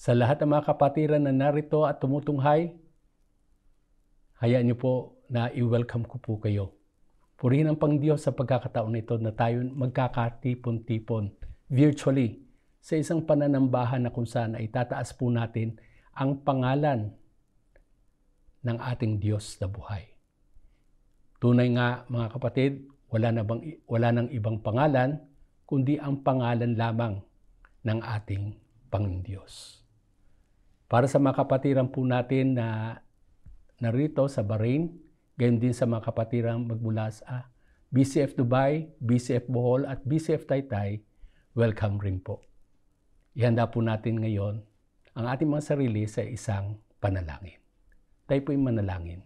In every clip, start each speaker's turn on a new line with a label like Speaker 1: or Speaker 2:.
Speaker 1: Sa lahat ng mga kapatiran na narito at tumutunghay, hayaan niyo po na i-welcome ko po kayo. Purihin ang Pangdiyos sa pagkakataon nito na tayo magkakatipon-tipon virtually sa isang pananambahan na kung saan ay tataas po natin ang pangalan ng ating Diyos na buhay. Tunay nga mga kapatid, wala nang ibang pangalan kundi ang pangalan lamang ng ating Panginoong Diyos. Para sa mga kapatiran po natin na narito sa Bahrain, gayon din sa mga kapatiran magmula sa BCF Dubai, BCF Bohol at BCF Taytay, welcome rin po. Ihanda po natin ngayon ang ating mga sarili sa isang panalangin. Tayo po yung manalangin.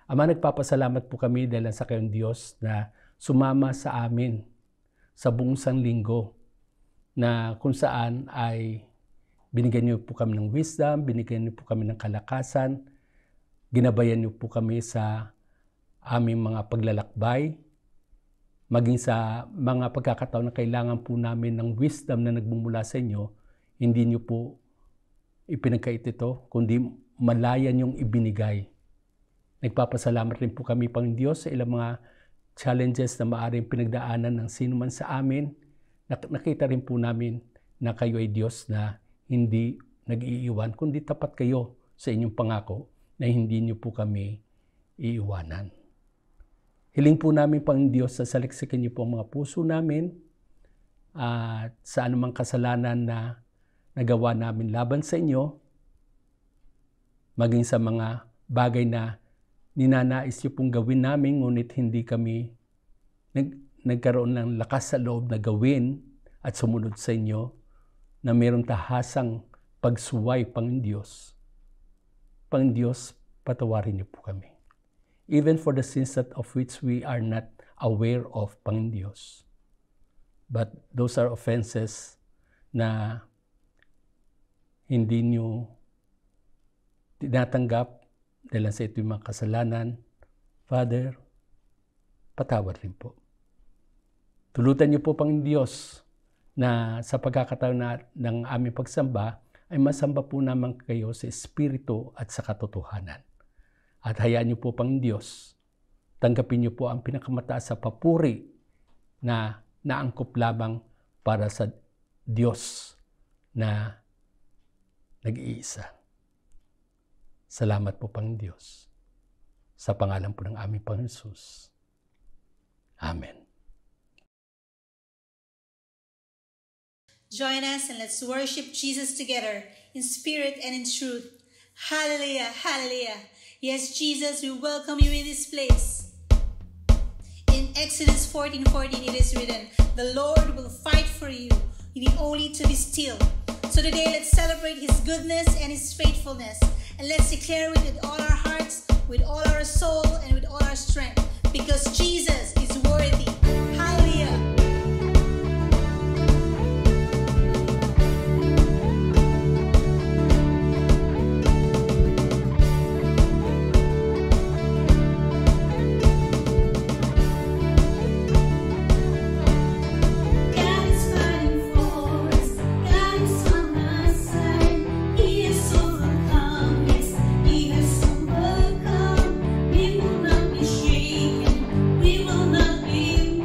Speaker 1: Ama, nagpapasalamat po kami dahil sa kayong Diyos na sumama sa amin sa buong sanlinggo na kung saan ay binigyan niyo po kami ng wisdom, binigyan niyo po kami ng kalakasan, ginabayan niyo po kami sa aming mga paglalakbay, maging sa mga pagkakataon na kailangan po namin ng wisdom na nagmumula sa inyo, hindi niyo po ipinagkait ito, kundi malaya niyong ibinigay. Nagpapasalamat rin po kami, Panginoon Diyos, sa ilang mga challenges na maaaring pinagdaanan ng sino man sa amin. Nakita rin po namin na kayo ay Diyos na hindi nag-iiwan, kundi tapat kayo sa inyong pangako na hindi niyo po kami iiwanan. Hiling po namin, Panginoon Diyos, sa saliksikin niyo po ang mga puso namin at sa anumang kasalanan na nagawa namin laban sa inyo, maging sa mga bagay na ninanais niyo pong gawin namin, ngunit hindi kami nagkaroon ng lakas sa loob na gawin at sumunod sa inyo, na mayroong tahasang pagsuway, Panginoon Diyos. Panginoon Diyos, patawarin niyo po kami. Even for the sins of which we are not aware of, Panginoon Diyos. But those are offenses na hindi niyo tinatanggap dahil sa ito yung mga kasalanan. Father, patawad rin po. Tulutan niyo po, Panginoon Diyos, na sa pagkakataon ng aming pagsamba ay masamba po naman kayo sa Espiritu at sa katotohanan. At hayaan niyo po, Panginoon Diyos, tanggapin niyo po ang pinakamataas sa papuri na naangkop lamang para sa Diyos na nag-iisa. Salamat po, Panginoon Diyos, sa pangalan po ng aming Panginoon Jesus. Amen.
Speaker 2: Join us and let's worship Jesus together in spirit and in truth. Hallelujah, hallelujah. Yes, Jesus, we welcome you in this place. In Exodus 14:14 it is written, the Lord will fight for you. You need only to be still. So today let's celebrate His goodness and His faithfulness. And let's declare it with all our hearts, with all our soul, and with all our strength. Because Jesus is worthy. Hallelujah.
Speaker 3: We will not be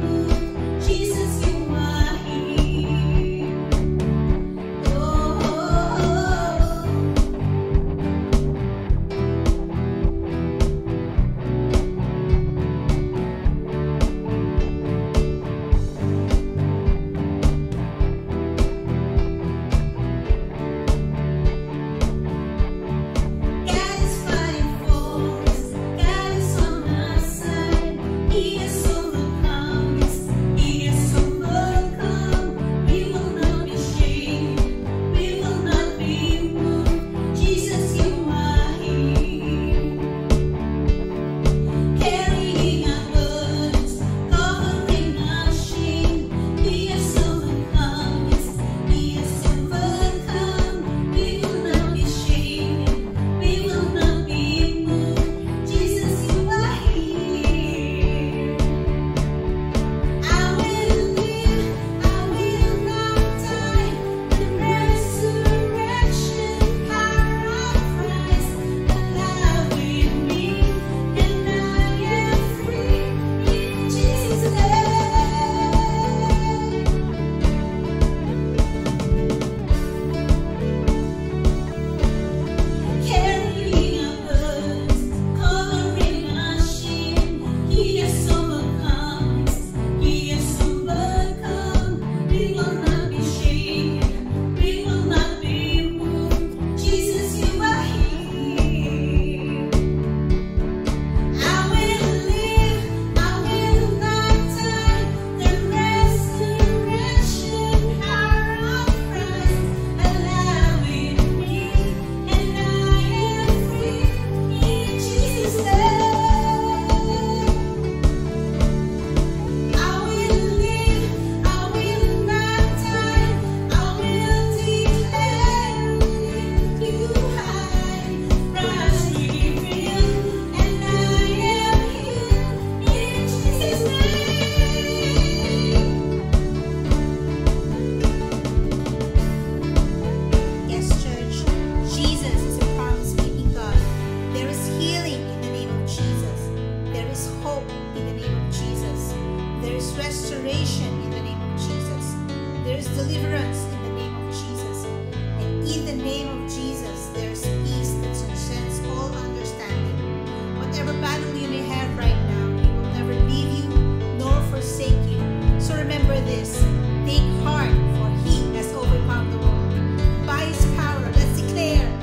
Speaker 2: whatever battle you may have right now, He will never leave you nor forsake you. So remember this, take heart, for He has overcome the world. By His power, let's declare.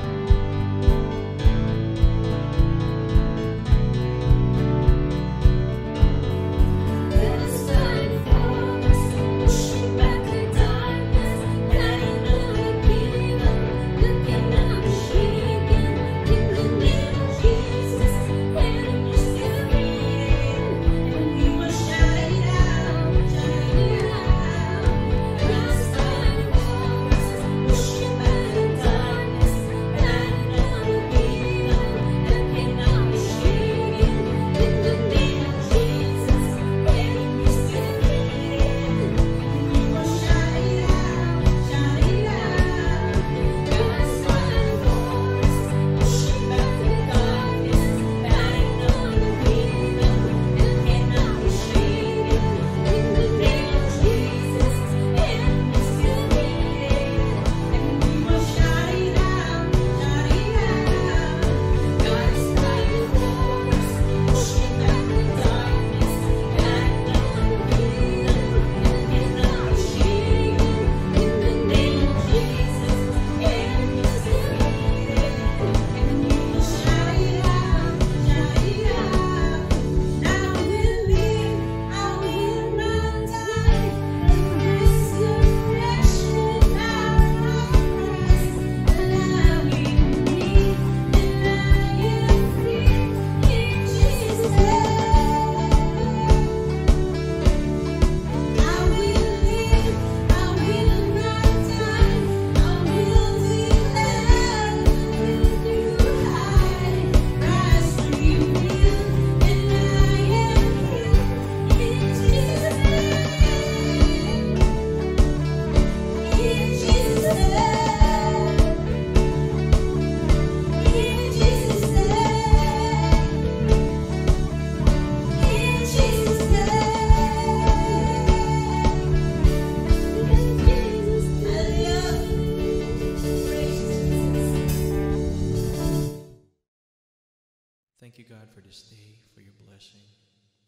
Speaker 3: Thank you, God, for this day, for your blessing,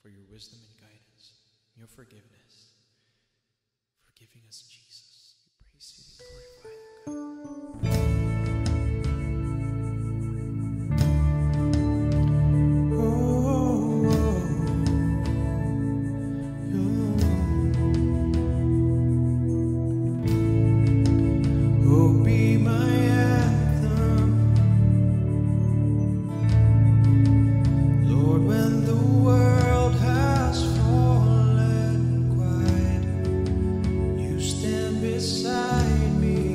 Speaker 3: for your wisdom and guidance, your forgiveness, for giving us Jesus. We praise you and glorify you, God.
Speaker 4: Beside me,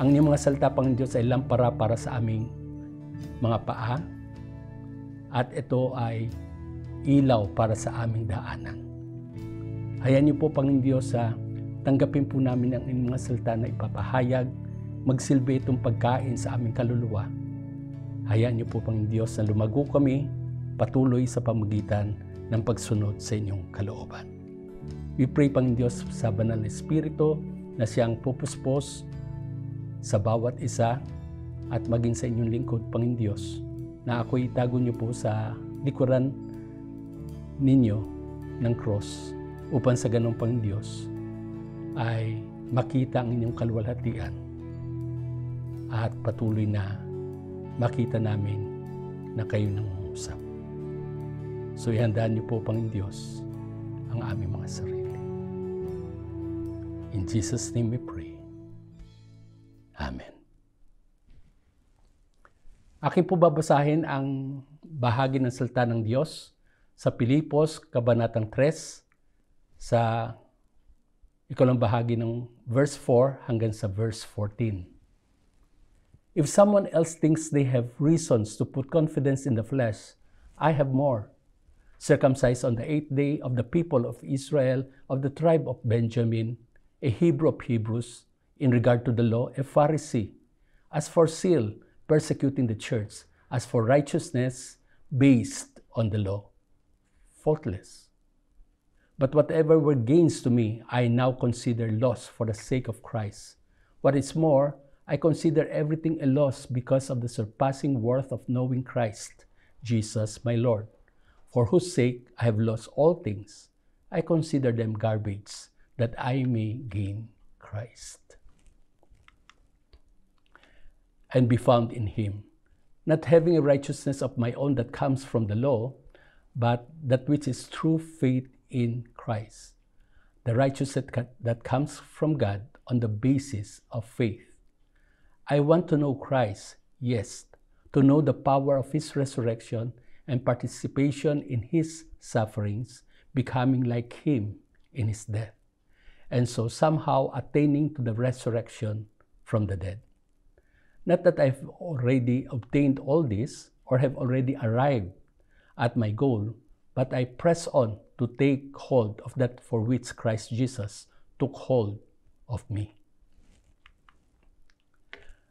Speaker 1: Ang inyong mga salita, Panginoon Diyos, ay lampara para sa aming mga paa at ito ay ilaw para sa aming daanan. Hayaan niyo po, Panginoon Diyos, tanggapin po namin ang inyong mga salita na ipapahayag, magsilbi itong pagkain sa aming kaluluwa. Hayaan niyo po, Panginoon Diyos, na lumago kami patuloy sa pamagitan ng pagsunod sa inyong kalooban. We pray, Panginoon Diyos, sa Banal na Espiritu na siyang pupuspos sa bawat isa at maging sa inyong lingkod, Panginoon Diyos, na ako'y itago niyo po sa likuran ninyo ng cross upang sa ganong, Panginoon Diyos, ay makita ang inyong kaluwalhatian at patuloy na makita namin na kayo nangungusap. So ihandaan niyo po, Panginoon Diyos, ang aming mga sarili. In Jesus' name we pray. Amen. Akin po babasahin ang bahagi ng salita ng Diyos sa Pilipos, Kabanatang 3, sa ikalimang bahagi ng verse 4 hanggang sa verse 14. If someone else thinks they have reasons to put confidence in the flesh, I have more. Circumcised on the 8th day of the people of Israel, of the tribe of Benjamin, a Hebrew of Hebrews, in regard to the law, a Pharisee. As for zeal, persecuting the church. As for righteousness, based on the law, faultless. But whatever were gains to me, I now consider loss for the sake of Christ. What is more, I consider everything a loss because of the surpassing worth of knowing Christ, Jesus my Lord, for whose sake I have lost all things. I consider them garbage, that I may gain Christ and be found in him, not having a righteousness of my own that comes from the law, but that which is through faith in Christ, the righteousness that comes from God on the basis of faith. I want to know Christ, yes, to know the power of his resurrection and participation in his sufferings, becoming like him in his death, and so somehow attaining to the resurrection from the dead. Not that I've already obtained all this or have already arrived at my goal, but I press on to take hold of that for which Christ Jesus took hold of me.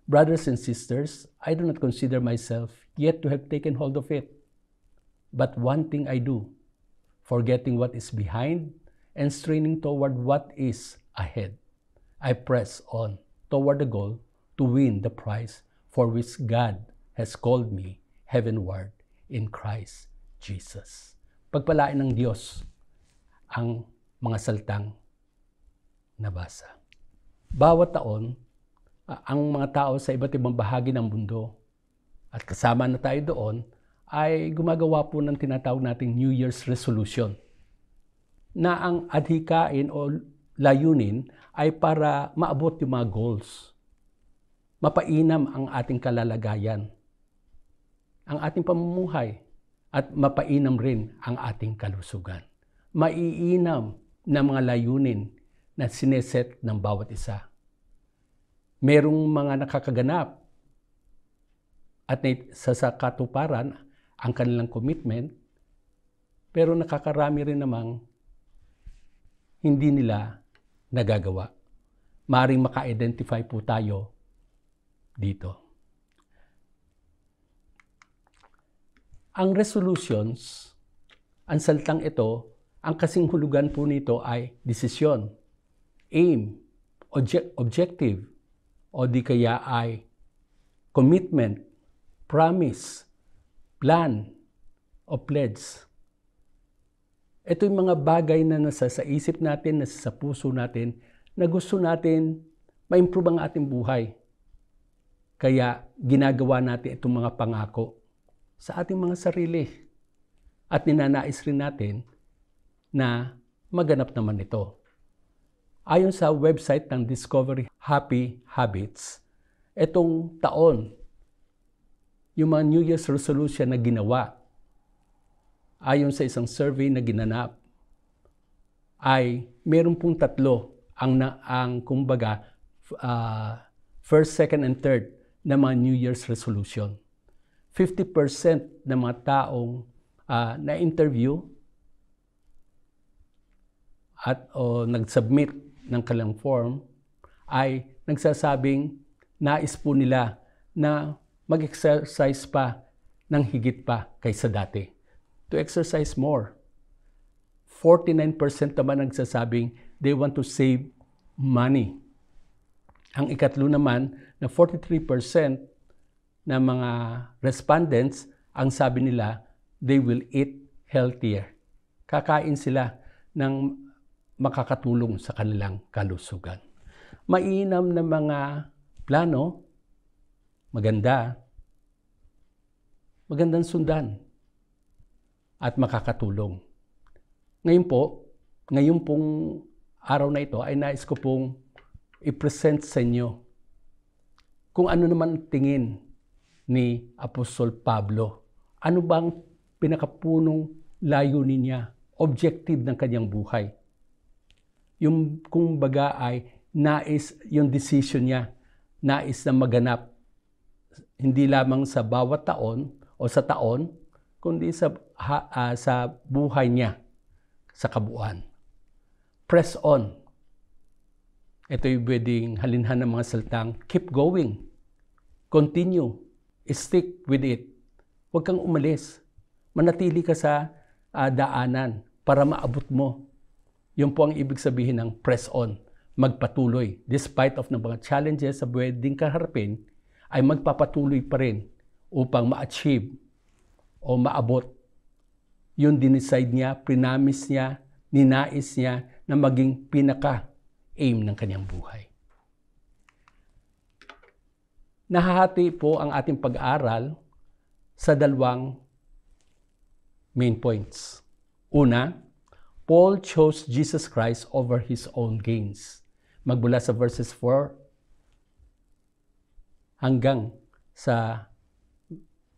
Speaker 1: Brothers and sisters, I do not consider myself yet to have taken hold of it. But one thing I do, forgetting what is behind and straining toward what is ahead, I press on toward the goal to win the prize for which God has called me heavenward in Christ Jesus. Pagpalain ng Diyos ang mga salitang nabasa. Bawat taon, ang mga tao sa iba't ibang bahagi ng mundo, at kasama na tayo doon, ay gumagawa po ng tinatawag nating New Year's Resolution, na ang adhikain o layunin ay para maabot yung mga goals. Mapainam ang ating kalalagayan, ang ating pamumuhay, at mapainam rin ang ating kalusugan. Maiinam na mga layunin na sineset ng bawat isa. Merong mga nakakaganap at sa katuparan ang kanilang commitment, pero nakakarami rin namang hindi nila nagagawa. Maaring maka-identify po tayo dito. Ang resolutions, ang salitang ito, ang kasing hulugan po nito ay desisyon, aim, objective, o di kaya ay commitment, promise, plan, o pledge. Ito yung mga bagay na nasa sa isip natin, nasa sa puso natin, na gusto natin ma-improve ang ating buhay. Kaya ginagawa natin itong mga pangako sa ating mga sarili. At ninanais rin natin na maganap naman ito. Ayon sa website ng Discovery Happy Habits, itong taon, yung mga New Year's resolution na ginawa, ayon sa isang survey na ginanap, ay meron pong tatlo ang kumbaga first, second, and third na mga New Year's resolution. 50% ng mga taong na-interview at nag-submit ng kanilang form ay nagsasabing nais po nila na mag-exercise pa ng higit pa kaysa dati. To exercise more. 49% naman nagsasabing they want to save money. Ang ikatlo naman na 43% na mga respondents, ang sabi nila, they will eat healthier. Kakain sila ng makakatulong sa kanilang kalusugan. Mainam na mga plano, magandang sundan at makakatulong. Ngayon pong araw na ito ay nais ko pong i-present sa inyo kung ano naman tingin ni Apostol Pablo. Ano bang pinakapunong layunin niya, objective ng kanyang buhay? Yung kung baga ay nais yung decision niya, nais na maganap hindi lamang sa bawat taon o sa taon, kundi sa buhay niya sa kabuuan. Press on. Ito yung pwedeng halinhan ng mga salitang keep going, continue, stick with it. Huwag kang umalis. Manatili ka sa daanan para maabot mo. Yun po ang ibig sabihin ng press on. Magpatuloy. Despite of ng mga challenges sa pwedeng kaharapin, ay magpapatuloy pa rin upang ma-achieve o maabot. Yun dinicide niya, prinamis niya, ninais niya na maging pinaka-aim ng kanyang buhay. Nahahati po ang ating pag-aaral sa dalawang main points. Una, Paul chose Jesus Christ over his own gains. Magbula sa verses 4 hanggang sa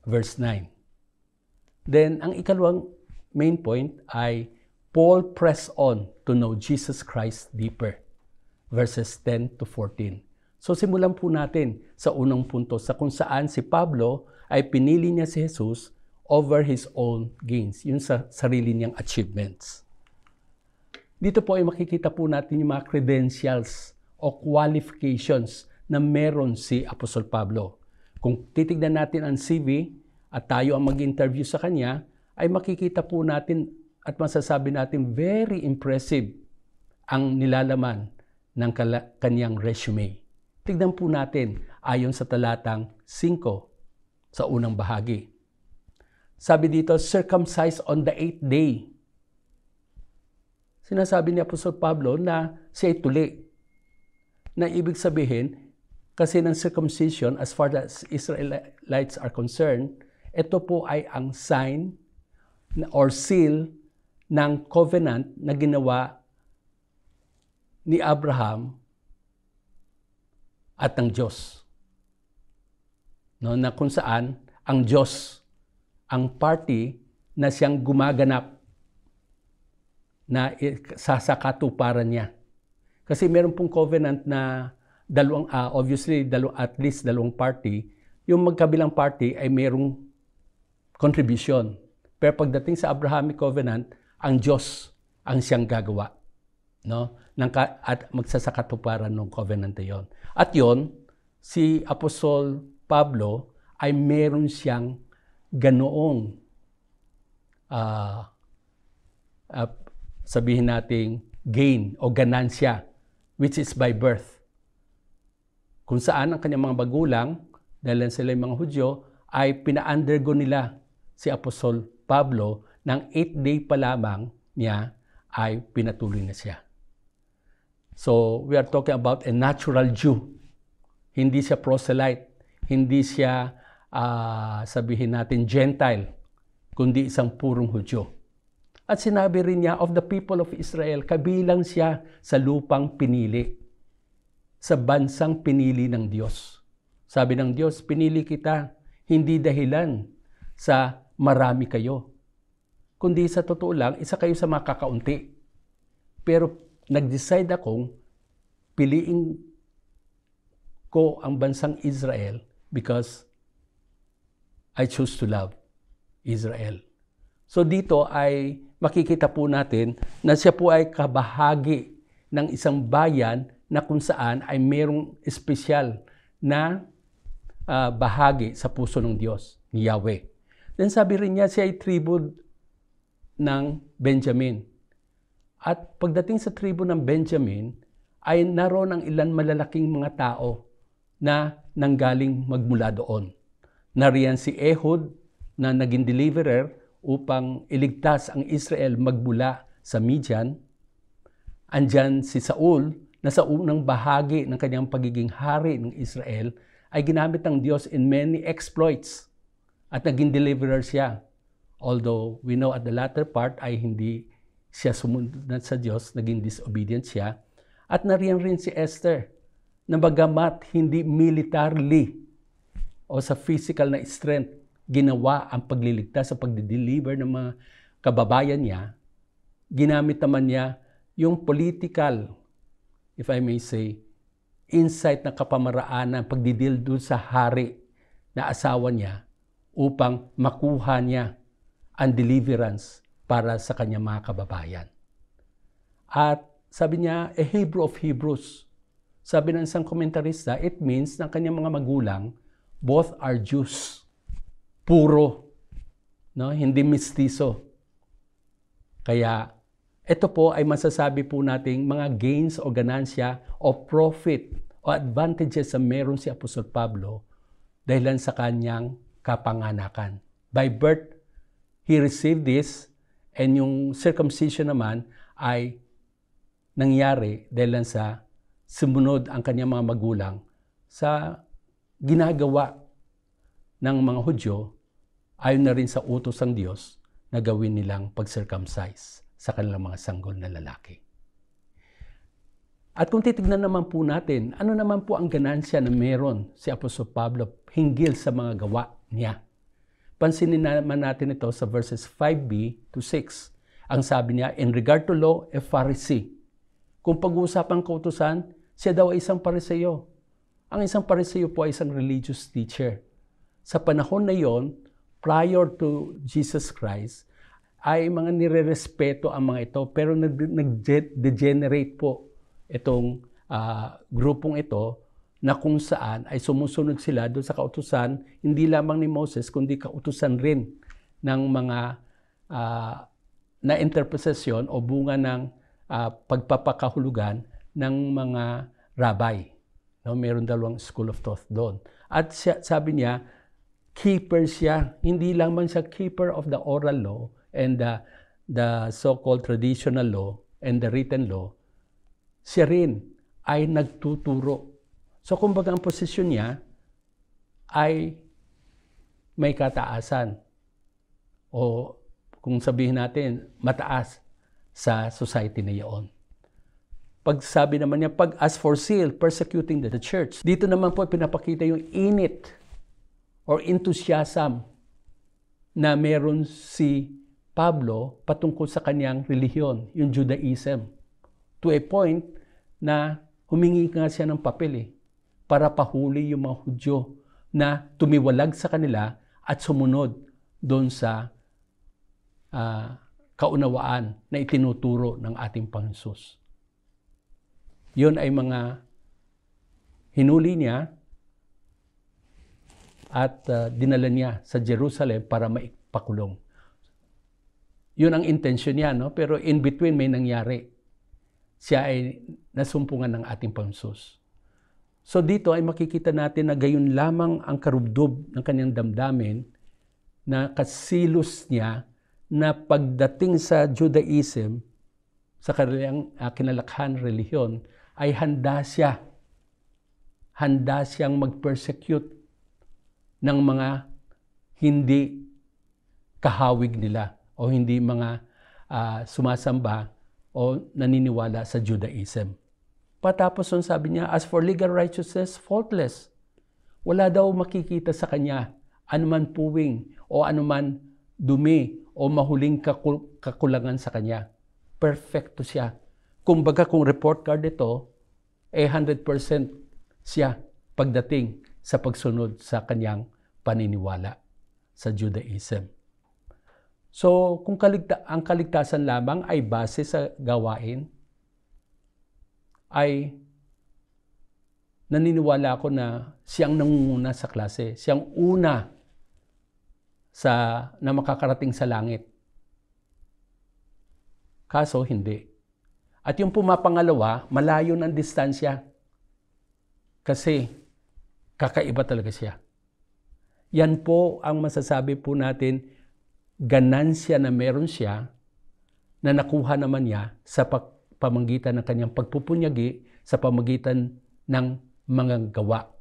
Speaker 1: verse 9. Then, ang ikalawang main point ay Paul pressed on to know Jesus Christ deeper. Verses 10 to 14. So, simulan po natin sa unang punto sa kung saan si Pablo ay pinili niya si Jesus over his own gains. Yun sa sarili niyang achievements. Dito po ay makikita po natin yung mga credentials o qualifications na meron si Apostol Pablo. Kung titignan natin ang CV at tayo ang mag-interview sa kanya, ay makikita po natin at masasabi natin very impressive ang nilalaman ng kanyang resume. Tignan po natin ayon sa talatang 5 sa unang bahagi. Sabi dito, circumcised on the 8th day. Sinasabi ni Apostol Pablo na siya ay tuli. Na ibig sabihin, kasi ng circumcision, as far as Israelites are concerned, ito po ay ang sign or seal ng covenant na ginawa ni Abraham at ng Diyos. No, na kung saan ang Diyos, ang party na siyang gumaganap na sa katuparan niya. Kasi meron pong covenant na at least dalawang party. Yung magkabilang party ay merong contribution. Pero pagdating sa Abrahamic covenant, ang Diyos ang siyang gagawa. No? At magsasakatuparan ng covenant na yon. At yon, si Apostol Pablo ay meron siyang ganoong sabihin nating gain o ganansya, which is by birth. Kung saan ang kanyang mga magulang, dahil sila yung mga Hudyo, ay pina-undergo nila si Apostol Pablo ng 8th day pa lamang niya ay pinatuloy na siya. So, we are talking about a natural Jew. Hindi siya proselyte, hindi siya sabihin natin Gentile, kundi isang purong Hudyo. At sinabi rin niya, of the people of Israel, kabilang siya sa lupang pinili, sa bansang pinili ng Diyos. Sabi ng Diyos, pinili kita, hindi dahilan sa marami kayo, kundi sa totoo lang, isa kayo sa mga kakaunti. Pero nag-decide akong piliin ko ang bansang Israel because I choose to love Israel. So dito ay makikita po natin na siya po ay kabahagi ng isang bayan na kung saan ay mayroong espesyal na bahagi sa puso ng Diyos, ni Yahweh. Then sabi rin niya, siya ay tribu ng Benjamin. At pagdating sa tribu ng Benjamin, ay naroon ang ilan malalaking mga tao na nanggaling magmula doon. Nariyan si Ehud na naging deliverer upang iligtas ang Israel magmula sa Midian. Andyan si Saul na sa unang bahagi ng kanyang pagiging hari ng Israel ay ginamit ng Diyos in many exploits at naging deliverer siya. Although we know at the latter part ay hindi siya sumunod sa Diyos, naging disobedient siya. At nariyan rin si Esther na bagamat hindi militarily o sa physical na strength ginawa ang pagliligtas sa pagdi-deliver ng mga kababayan niya, ginamit naman niya yung political, if I may say, insight na kapamaraan ng pagdidil doon sa hari na asawa niya upang makuha niya ang deliverance para sa kanyang mga kababayan. At sabi niya, a Hebrew of Hebrews. Sabi ng isang komentarista, it means na kanyang mga magulang, both are Jews. Puro, no? Hindi mistiso. Kaya ito po ay masasabi po nating mga gains o ganansya o profit o advantages na meron si Apostol Pablo dahilan sa kanyang kapanganakan. By birth, he received this, and yung circumcision naman ay nangyari dahilan sa sumunod ang kanyang mga magulang sa ginagawa ng mga Hudyo ayon na rin sa utos ng Diyos na gawin nilang pag-circumcise sa kanilang mga sanggol na lalaki. At kung titignan naman po natin, ano naman po ang ganansya na meron si Apostol Pablo hinggil sa mga gawa niya? Pansinin naman natin ito sa verses 5b to 6. Ang sabi niya, in regard to law, a Pharisee. Kung pag-uusapang kautusan, siya daw ay isang Pariseo. Ang isang Pariseo po ay isang religious teacher. Sa panahon na yon, prior to Jesus Christ, ay mga nire-respeto ang mga ito, pero nag-degenerate po itong grupong ito na kung saan ay sumusunod sila doon sa kautusan, hindi lamang ni Moses, kundi kautusan rin ng mga na interpretasyon o bunga ng pagpapakahulugan ng mga rabbi. No, meron dalawang school of thought doon. At sabi niya, keeper siya. Hindi lamang siya keeper of the oral law and the so-called traditional law and the written law. Siya rin ay nagtuturo. So kumbaga ang posisyon niya ay may kataasan. O kung sabihin natin, mataas sa society na iyon. Pag sabi naman niya, pag as for zeal, persecuting the church. Dito naman po pinapakita yung init or enthusiasm na meron si Pablo patungkol sa kanyang relihiyon, yung Judaism. To a point na humingi nga siya ng papel para pahuli yung mga Hudyo na tumiwalag sa kanila at sumunod doon sa kaunawaan na itinuturo ng ating Panginoon. Yun ay mga hinuli niya at dinala niya sa Jerusalem para maipakulong. Yun ang intensyon niya, no? Pero in between may nangyari. Siya ay nasumpungan ng ating Panginoon. So dito ay makikita natin na gayon lamang ang karubdob ng kanyang damdamin na kasilos niya na pagdating sa Judaism, sa kanilang kinalakhan relihiyon, ay handa siyang mag-persecute ng mga hindi kahawig nila o hindi mga sumasamba o naniniwala sa Judaism. Patapos nun sabi niya, as for legal righteousness, faultless. Wala daw makikita sa kanya anuman puwing o anuman dumi o mahuling kakulangan sa kanya. Perfecto siya. Kumbaga kung report card ito, 100% siya pagdating sa pagsunod sa kanyang paniniwala sa Judaism. So, kung ang kaligtasan lamang ay base sa gawain, ay naniniwala ako na siyang nangunguna sa klase, siyang una na makakarating sa langit. Kaso, hindi. At yung pumapangalawa, malayo ng distansya. Kasi, kakaiba talaga siya. Yan po ang masasabi po natin, ganansya na meron siya, na nakuha naman niya sa pamamagitan ng kanyang pagpupunyagi, sa pamamagitan ng mga gawa.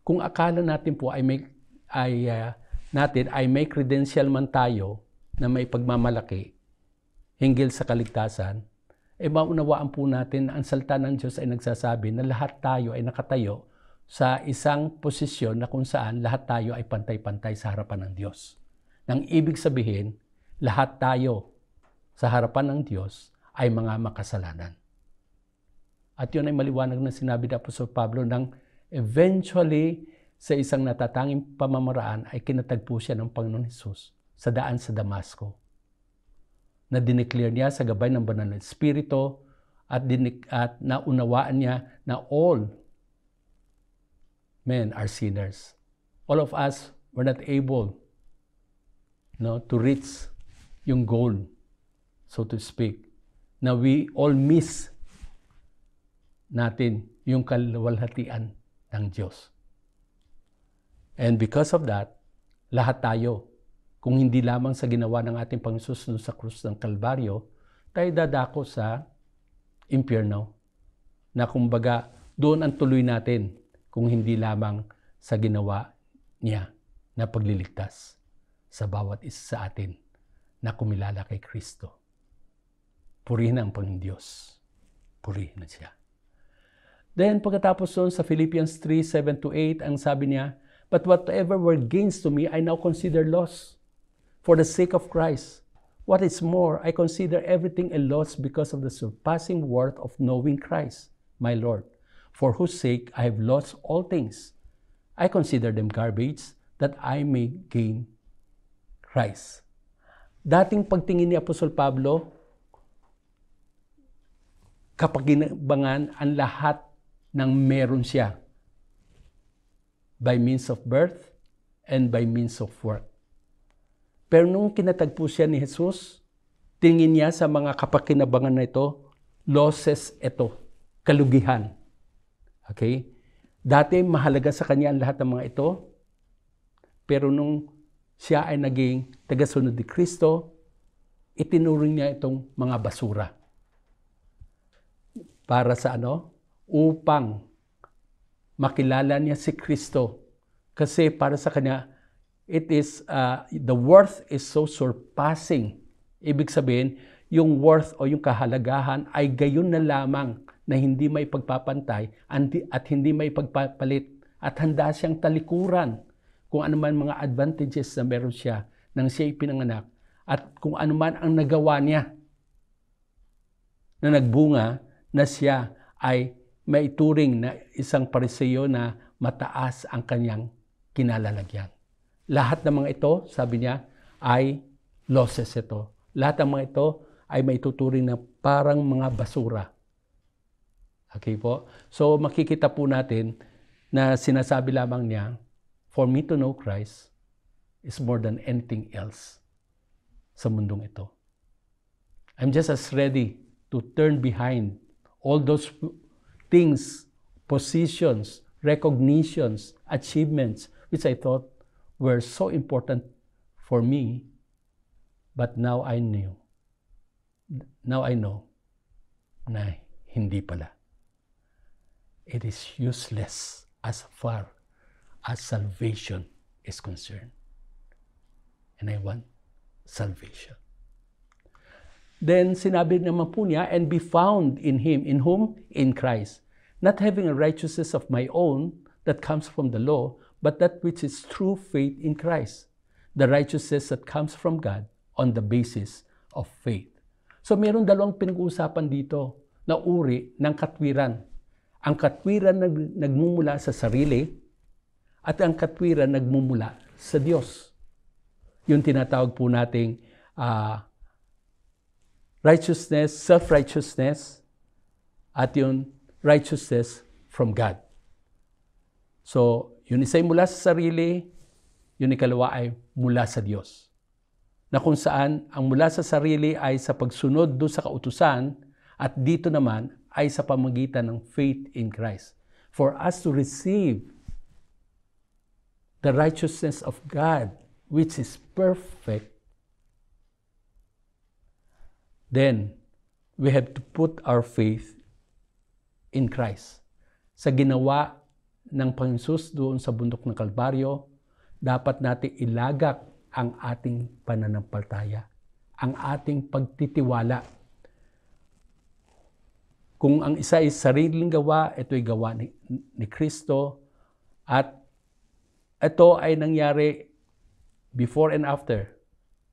Speaker 1: Kung akala natin po ay may credential man tayo na may pagmamalaki hinggil sa kaligtasan, maunawaan po natin ang salita ng Diyos ay nagsasabi na lahat tayo ay nakatayo sa isang posisyon na kung saan lahat tayo ay pantay-pantay sa harapan ng Diyos. Nang ibig sabihin, lahat tayo sa harapan ng Diyos ay mga makasalanan. At yun ay maliwanag na sinabi ni Apostol Pablo nang eventually sa isang natatanging pamamaraan ay kinatagpo siya ng Panginoon Hesus sa daan sa Damasco. Na dineclare niya sa gabay ng Banal na Espiritu at naunawaan niya na all men are sinners. All of us were not able to reach yung goal, so to speak. Na we all miss natin yung kaluwalhatian ng Diyos. And because of that, lahat tayo, kung hindi lamang sa ginawa ng ating Panginoon sa krus ng Kalbaryo, tayo dadako sa impyerno. Na kumbaga, doon ang tuloy natin kung hindi lamang sa ginawa niya na pagliligtas sa bawat isa sa atin na kumilala kay Kristo. Purihin ang Panginoon Diyos. Purihin na siya. Then, pagkatapos doon sa Philippians 3:7-8, ang sabi niya, "But whatever were gains to me, I now consider loss for the sake of Christ. What is more, I consider everything a loss because of the surpassing worth of knowing Christ, my Lord, for whose sake I have lost all things. I consider them garbage, that I may gain Christ." Dating pagtingin ni Apostol Pablo, kapakinabangan ang lahat ng meron siya by means of birth and by means of work. Pero nung kinatagpo siya ni Jesus, tingin niya sa mga kapakinabangan na ito, losses ito, kalugihan. Okay? Dati mahalaga sa kanya ang lahat ng mga ito, pero nung siya ay naging tagasunod ni Kristo, itinuring niya itong mga basura. Para sa ano? Upang makilala niya si Kristo. Kasi para sa kanya, it is, the worth is so surpassing. Ibig sabihin, yung worth o yung kahalagahan ay gayon na lamang na hindi may pagpapantay at hindi may pagpapalit. At handa siyang talikuran kung ano man mga advantages na meron siya nang siya ipinanganak at kung ano man ang nagawa niya na nagbunga na siya ay may turing na isang Pariseo na mataas ang kanyang kinalalagyan. Lahat ng mga ito, sabi niya, ay losses ito. Lahat ng mga ito ay may tuturing na parang mga basura. Okay po? So makikita po natin na sinasabi lamang niya, for me to know Christ is more than anything else sa mundong ito. I'm just as ready to turn behind all those things, positions, recognitions, achievements, which I thought were so important for me, but now I know na hindi pala. It is useless as far as salvation is concerned. And I want salvation. Then sinabi naman po niya, and be found in Him. In whom? In Christ. Not having a righteousness of my own that comes from the law, but that which is true faith in Christ. The righteousness that comes from God on the basis of faith. So mayroon dalawang pinag-uusapan dito na uri ng katwiran. Ang katwiran nagmumula sa sarili at ang katwiran nagmumula sa Diyos. Yung tinatawag po nating righteousness, self-righteousness, at yung righteousness from God. So, yung isa'y mula sa sarili, yung ikalawa ay mula sa Diyos. Na kung saan ang mula sa sarili ay sa pagsunod doon sa kautusan at dito naman ay sa pamamagitan ng faith in Christ. For us to receive the righteousness of God, which is perfect, then we have to put our faith in Christ. Sa ginawa ng Panginoon Hesus doon sa bundok ng Kalbaryo, dapat natin ilagak ang ating pananampalataya, ang ating pagtitiwala. Kung ang isa ay sariling gawa, ito ay gawa ni Kristo, at ito ay nangyari before and after.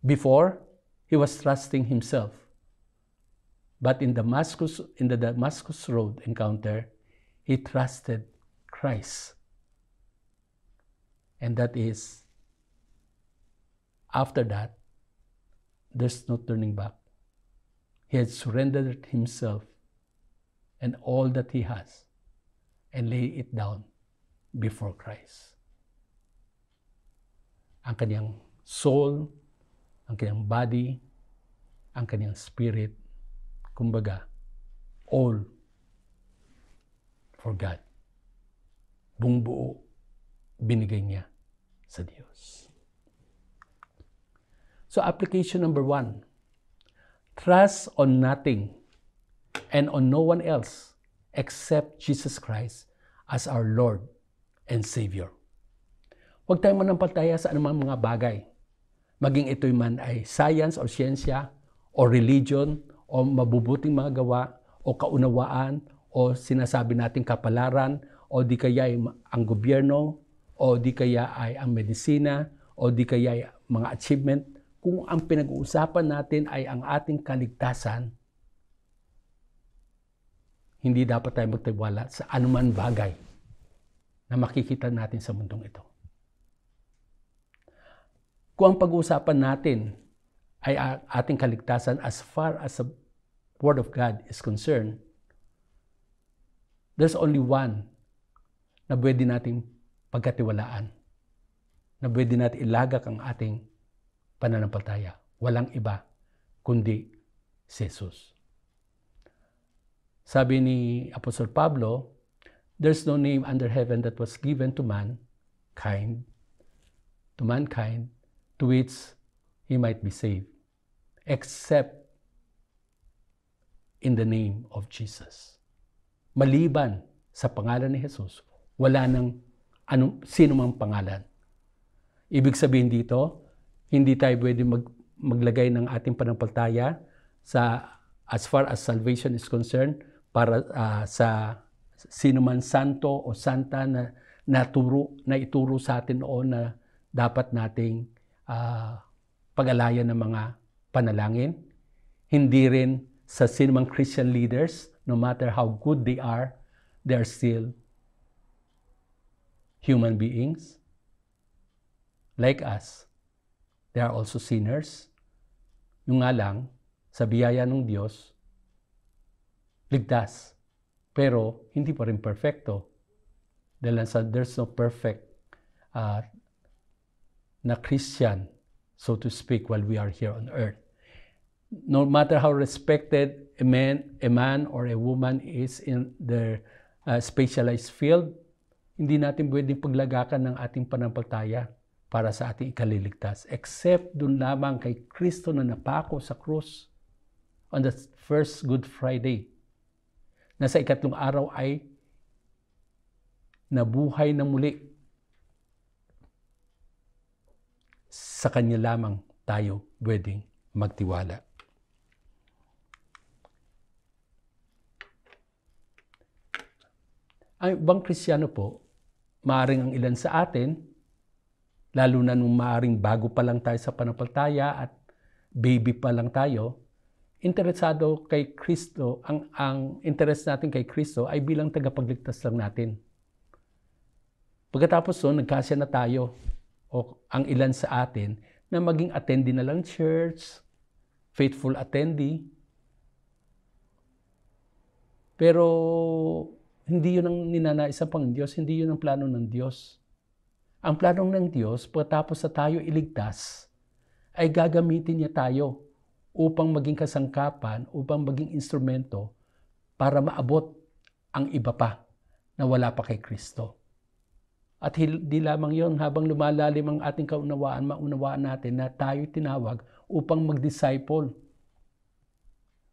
Speaker 1: Before, he was trusting himself. But in the Damascus Road encounter, he trusted Christ. And that is, after that, there's no turning back. He had surrendered himself and all that he has and lay it down before Christ. Ang kanyang soul, ang kanyang body, ang kanyang spirit, kumbaga, all for God. Buong buo, binigay niya sa Diyos. So, application number 1, trust on nothing and on no one else except Jesus Christ as our Lord and Savior. Huwag tayong manampalataya sa anumang mga bagay. Maging ito'y man ay science o siyensya o religion o mabubuting mga gawa o kaunawaan o sinasabi nating kapalaran o di kaya ay ang gobyerno o di kaya ay ang medisina o di kaya ay mga achievement. Kung ang pinag-uusapan natin ay ang ating kaligtasan, hindi dapat tayo magtiwala sa anuman bagay na makikita natin sa mundong ito. Kung ang pag-uusapan natin ay ating kaligtasan as far as the Word of God is concerned, there's only one na pwede nating pagkatiwalaan, na pwede natin ilagak ang ating pananampalataya. Walang iba kundi si Jesus. Sabi ni Apostol Pablo, there's no name under heaven that was given to mankind, to which he might be saved, except in the name of Jesus. Maliban sa pangalan ni Jesus, wala nang sino mang pangalan. Ibig sabihin dito, hindi tayo pwede maglagay ng ating pananampalataya sa as far as salvation is concerned para sa sino man santo o santa na ituro sa atin noon na dapat nating pag-alayan ng mga panalangin. Hindi rin sa sino mang Christian leaders, no matter how good they are still human beings like us. They are also sinners. Yung nga lang, sa biyaya ng Diyos, ligtas. Pero hindi pa rin perfecto. Dahil there's no perfect na Christian, so to speak, while we are here on earth. No matter how respected a man or a woman is in their specialized field, hindi natin pwedeng paglagakan ng ating pananampalataya para sa ating ikaliligtas. Except dun lamang kay Kristo na napako sa krus on the first Good Friday, na sa ikatlong araw ay nabuhay na muli. Sa Kanya lamang tayo pwedeng magtiwala. Ang ibang Kristiyano po, maaring ang ilan sa atin, lalo na nung maaring bago pa lang tayo sa pananampalataya at baby pa lang tayo, interesado kay Kristo, ang interest natin kay Kristo ay bilang tagapagligtas lang natin. Pagkatapos nun, nagkasya na tayo o ang ilan sa atin na maging attendee na lang church, faithful attendee. Pero hindi yun ang ninanaisan pang Diyos, hindi yun ang plano ng Diyos. Ang plano ng Diyos, pagkatapos na tayo iligtas, ay gagamitin niya tayo upang maging kasangkapan, upang maging instrumento para maabot ang iba pa na wala pa kay Kristo. At hindi lamang yon, habang lumalalim ang ating kaunawaan, maunawaan natin na tayo tinawag upang mag-disciple.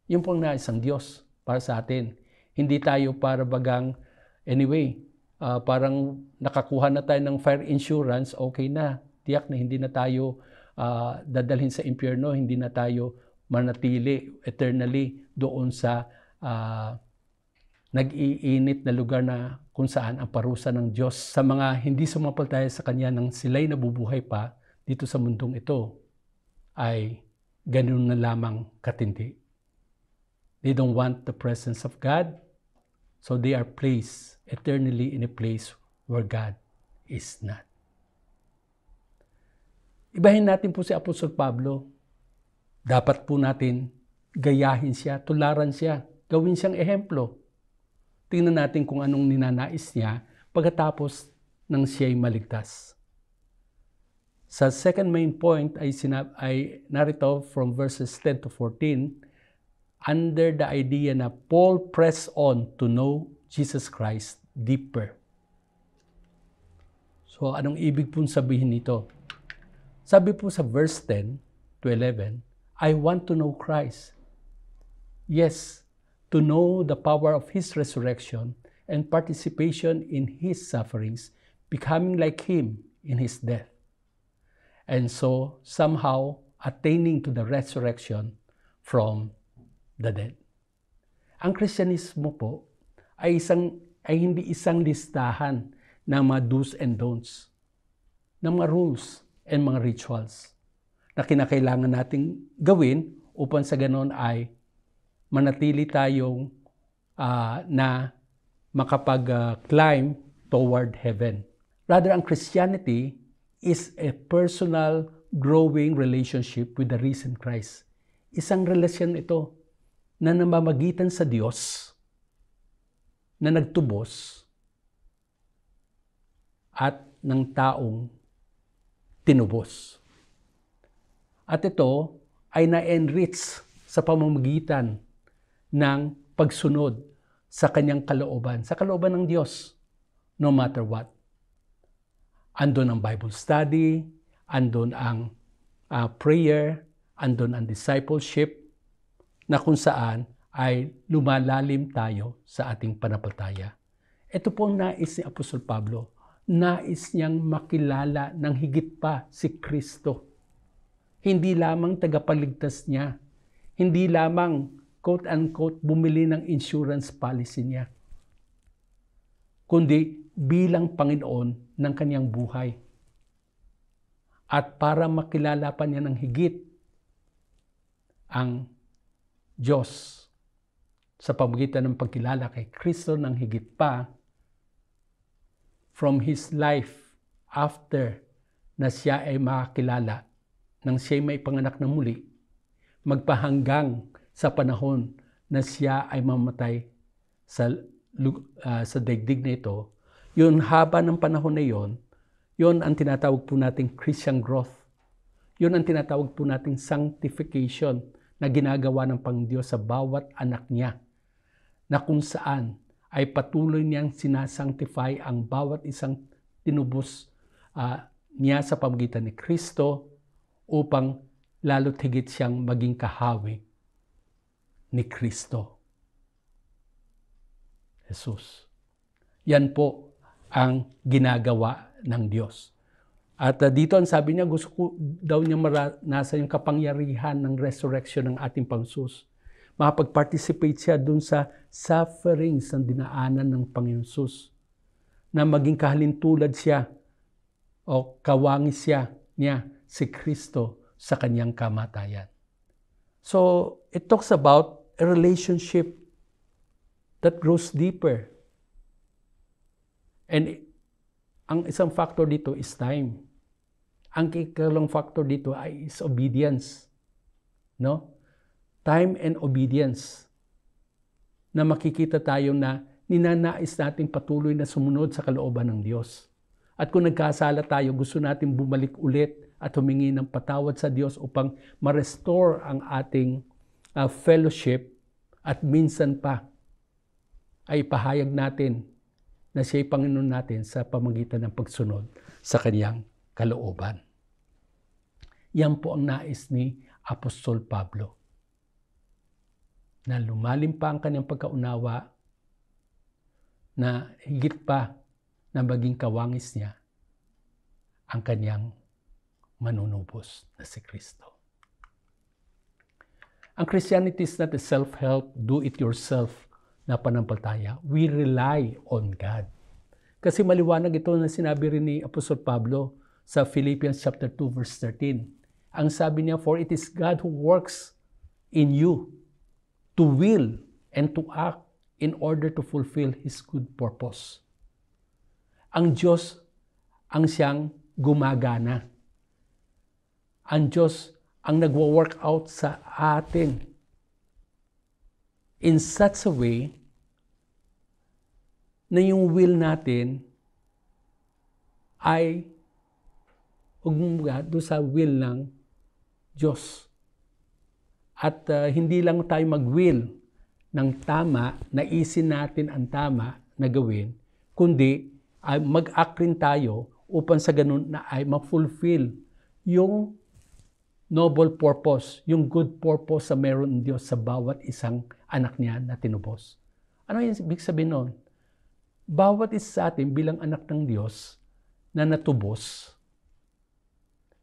Speaker 1: Yun pong nais ng Diyos para sa atin. Hindi tayo para bagang, anyway, parang nakakuha na tayo ng fire insurance, okay na. Tiyak na hindi na tayo dadalhin sa impyerno, hindi na tayo manatili eternally doon sa nag-iinit na lugar na kung saan ang parusa ng Diyos sa mga hindi sumampalataya sa Kanya nang sila'y nabubuhay pa dito sa mundong ito ay ganun na lamang katindi. They don't want the presence of God, so they are placed eternally in a place where God is not. Ibahin natin po si Apostol Pablo. Dapat po natin gayahin siya, tularan siya, gawin siyang ehemplo. Tingnan natin kung anong ninanais niya pagkatapos ng siya'y maligtas. Sa second main point ay narito from verses 10 to 14, under the idea na Paul pressed on to know Jesus Christ deeper. So anong ibig pong sabihin nito? Sabi po sa verse 10 to 11, I want to know Christ. Yes, to know the power of His resurrection and participation in His sufferings, becoming like Him in His death. And so, somehow, attaining to the resurrection from the dead. Ang Kristyanismo po ay hindi isang listahan ng mga do's and don'ts, ng mga rules and mga rituals na kinakailangan nating gawin upang sa ganon ay manatili tayong na makapag-climb toward heaven. Rather, ang Christianity is a personal, growing relationship with the risen Christ. Isang relasyon ito na namamagitan sa Diyos na nagtubos at ng taong tinubos. At ito ay na-enrich sa pamamagitan ng pagsunod sa kanyang kalooban, sa kalooban ng Diyos, no matter what. Andun ang Bible study, andun ang prayer, andun ang discipleship, na kung saan ay lumalalim tayo sa ating pananampalataya. Ito po nais ni Apostol Pablo. Nais niyang makilala ng higit pa si Kristo. Hindi lamang tagapagligtas niya. Hindi lamang, quote-unquote, bumili ng insurance policy niya. Kundi bilang Panginoon ng kanyang buhay. At para makilala pa niya ng higit ang Diyos sa pamamagitan ng pagkilala kay Kristo ng higit pa, from His life after na siya ay makakilala nang siya'y may panganak na muli, magpahanggang sa panahon na siya ay mamatay sa daigdig na ito, yun haba ng panahon na yun ang tinatawag po nating Christian growth. Yun ang tinatawag po nating sanctification na ginagawa ng Panginoon sa bawat anak niya, na kung saan ay patuloy niyang sinasanctify ang bawat isang tinubos niya sa pamamagitan ni Kristo, upang lalo't higit siyang maging kahawi ni Kristo. Jesus. Yan po ang ginagawa ng Diyos. At dito ang sabi niya, gusto ko daw niya maranasan yung kapangyarihan ng resurrection ng ating Panginoon. Makapag-participate siya dun sa sufferings ng dinaanan ng Panginoon Jesus. Na maging kahalintulad siya o kawangis niya si Kristo sa kanyang kamatayan. So, it talks about a relationship that grows deeper. And ang isang factor dito is time. Ang ikalawang factor dito is obedience. No? Time and obedience. Na makikita tayo na ninanais natin patuloy na sumunod sa kalooban ng Diyos. At kung nagkasala tayo, gusto natin bumalik ulit at humingi ng patawad sa Diyos upang ma-restore ang ating fellowship at minsan pa ay pahayag natin na siya'y Panginoon natin sa pamagitan ng pagsunod sa Kanyang kalooban. Yan po ang nais ni Apostol Pablo. Na lumalim pa ang kanyang pagkaunawa na higit pa na maging kawangis niya ang kanyang manunubos na si Kristo. Ang Christianity is not a self-help, do-it-yourself na panampalataya. We rely on God. Kasi maliwanag ito na sinabi rin ni Apostol Pablo sa Philippians chapter 2 verse 13. Ang sabi niya, for it is God who works in you to will and to act in order to fulfill His good purpose. Ang Diyos ang siyang gumagana. Ang Diyos ang nagwo-work out sa atin in such a way na yung will natin ay ugmumga doon sa will ng Diyos. At hindi lang tayo mag-will ng tama, naisin natin ang tama na gawin, kundi ay mag-act rin tayo upang sa ganun na ay ma-fulfill yung noble purpose, yung good purpose sa meron ng Diyos sa bawat isang anak niya na tinubos. Ano yung ibig sabihin nun? Bawat isa sa atin bilang anak ng Diyos na natubos,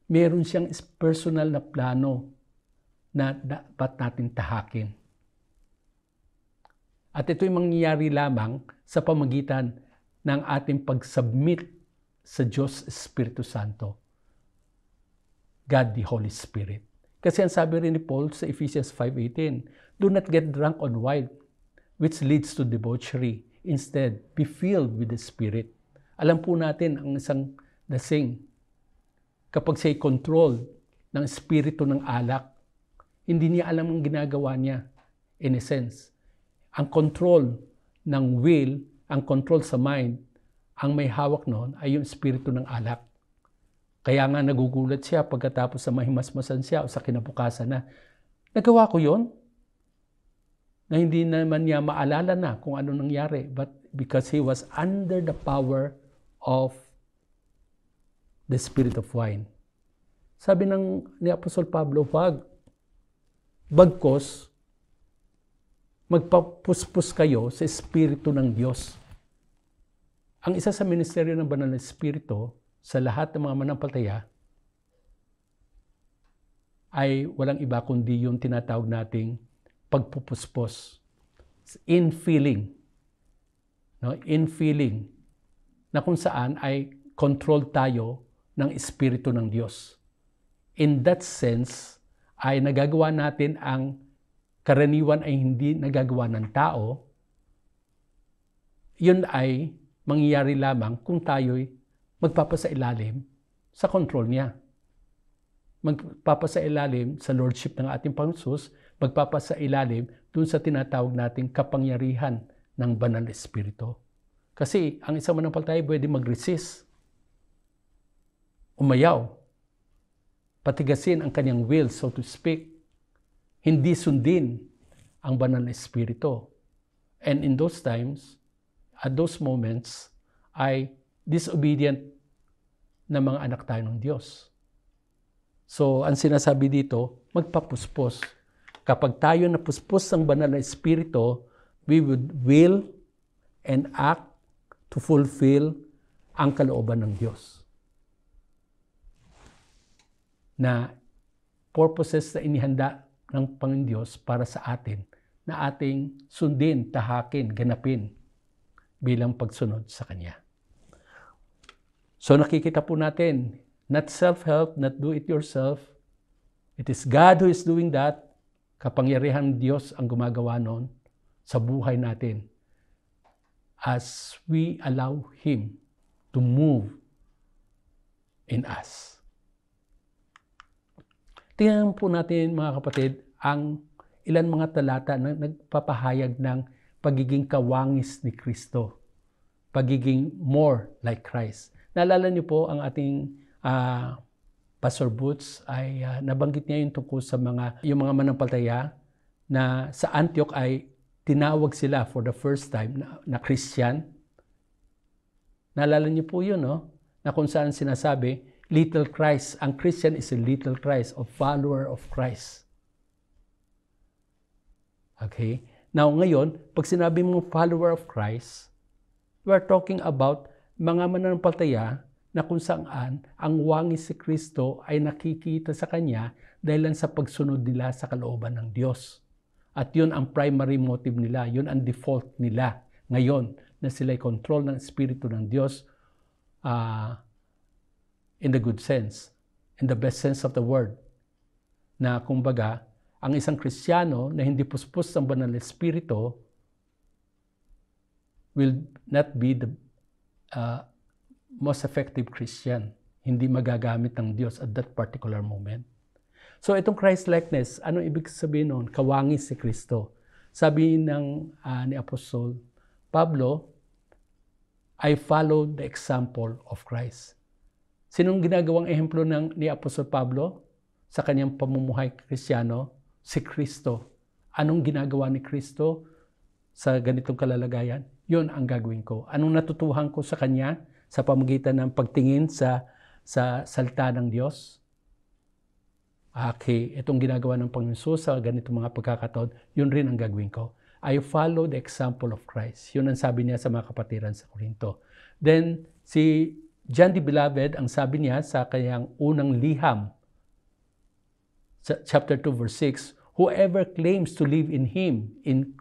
Speaker 1: meron siyang personal na plano na dapat natin tahakin. At ito'y mangyayari lamang sa pamagitan ng ating pag-submit sa Diyos Espiritu Santo, God the Holy Spirit. Kasi ang sabi rin ni Paul sa Ephesians 5:18, do not get drunk on wine, which leads to debauchery. Instead, be filled with the Spirit. Alam po natin ang isang lasing, kapag siya'y control ng espiritu ng alak, hindi niya alam ang ginagawa niya. In a sense, ang control ng will, ang control sa mind, ang may hawak noon ay yung espiritu ng alak. Kaya nga nagugulat siya pagkatapos sa mahimasmasan siya o sa kinabukasan na, nagawa ko yon, na hindi naman niya maalala na kung ano nangyari, but because he was under the power of the spirit of wine. Sabi ni Apostol Pablo, wag. Bagkos, magpapuspos kayo sa Espiritu ng Diyos. Ang isa sa ministeryo ng Banal na Espiritu sa lahat ng mga manampalataya ay walang iba kundi yung tinatawag nating pagpupuspos. Infilling. No? Infilling. Na kung saan ay control tayo ng Espiritu ng Diyos. In that sense, ay nagagawa natin ang karaniwan ay hindi nagagawa ng tao, yun ay mangyayari lamang kung tayo'y magpapasailalim sa control niya. Magpapasailalim sa lordship ng ating Panginoon Jesus, magpapasailalim dun sa tinatawag nating kapangyarihan ng Banal na Espiritu. Kasi ang isang manampalataya pwede mag-resist, umayaw, patigasin ang kanyang will, so to speak, hindi sundin ang Banal na Espiritu. And in those times, at those moments, ay disobedient na mga anak tayo ng Diyos. So, ang sinasabi dito, magpapuspos. Kapag tayo napuspos ng Banal na Espiritu, we would will and act to fulfill ang kalooban ng Diyos. Na purposes na inihanda ng Panginoon Diyos para sa atin na ating sundin, tahakin, ganapin bilang pagsunod sa Kanya. So nakikita po natin, not self-help, not do it yourself. It is God who is doing that. Kapangyarihan ng Diyos ang gumagawa noon sa buhay natin as we allow Him to move in us. Tingnan po natin mga kapatid ang ilan mga talata na nagpapahayag ng pagiging kawangis ni Kristo. Pagiging more like Christ. Naalala niyo po ang ating Pastor Boots ay nabanggit niya yung tungkol sa yung mga manampalataya na sa Antioch ay tinawag sila for the first time na Christian. Naalala niyo po yun, no? Na kung saan sinasabi, little Christ. Ang Christian is a little Christ, a follower of Christ. Okay? Now, ngayon, pag sinabi mong follower of Christ, we are talking about mga mananampalataya na kung saan ang wangis si Kristo ay nakikita sa Kanya dahil sa pagsunod nila sa kalooban ng Diyos. At yun ang primary motive nila, yun ang default nila ngayon na sila'y control ng Espiritu ng Diyos in the good sense, in the best sense of the word. Na kumbaga, ang isang Kristiyano na hindi puspos ng banal na Espiritu will not be the most effective Christian. Hindi magagamit ng Diyos at that particular moment. So itong Christ-likeness, anong ibig sabihin noon? Kawangis si Kristo. Sabi ni Apostol Pablo, I followed the example of Christ. Sinong ginagawang ehemplo ni Apostol Pablo sa kanyang pamumuhay Kristiyano? Si Kristo. Anong ginagawa ni Kristo sa ganitong kalalagayan? Yun ang gagawin ko. Anong natutuhan ko sa Kanya sa pamagitan ng pagtingin sa salita ng Diyos? Okay, itong ginagawa ng Panginoon sa ganitong mga pagkakataon, yun rin ang gagawin ko. I follow the example of Christ. Yun ang sabi niya sa mga kapatiran sa Korinto. Then, si John the Beloved, ang sabi niya sa kanyang unang liham, chapter 2, verse 6, whoever claims to live in Him, in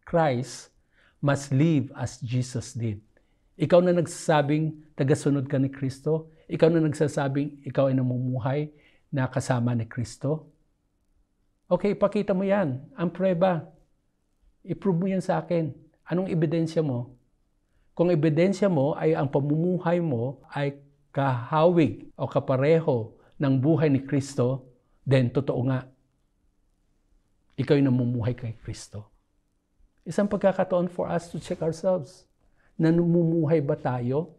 Speaker 1: Christ, must live as Jesus did. Ikaw na nagsasabing tagasunod ka ni Kristo, ikaw na nagsasabing ikaw ay namumuhay na kasama ni Kristo. Okay, pakita mo yan. Ang prueba. I-prove mo yan sa akin. Anong ebidensya mo? Kung ebidensya mo ay ang pamumuhay mo ay kahawig o kapareho ng buhay ni Kristo, then totoo nga, ikaw ay namumuhay kay Kristo. Isang pagkakataon for us to check ourselves. Namumuhay ba tayo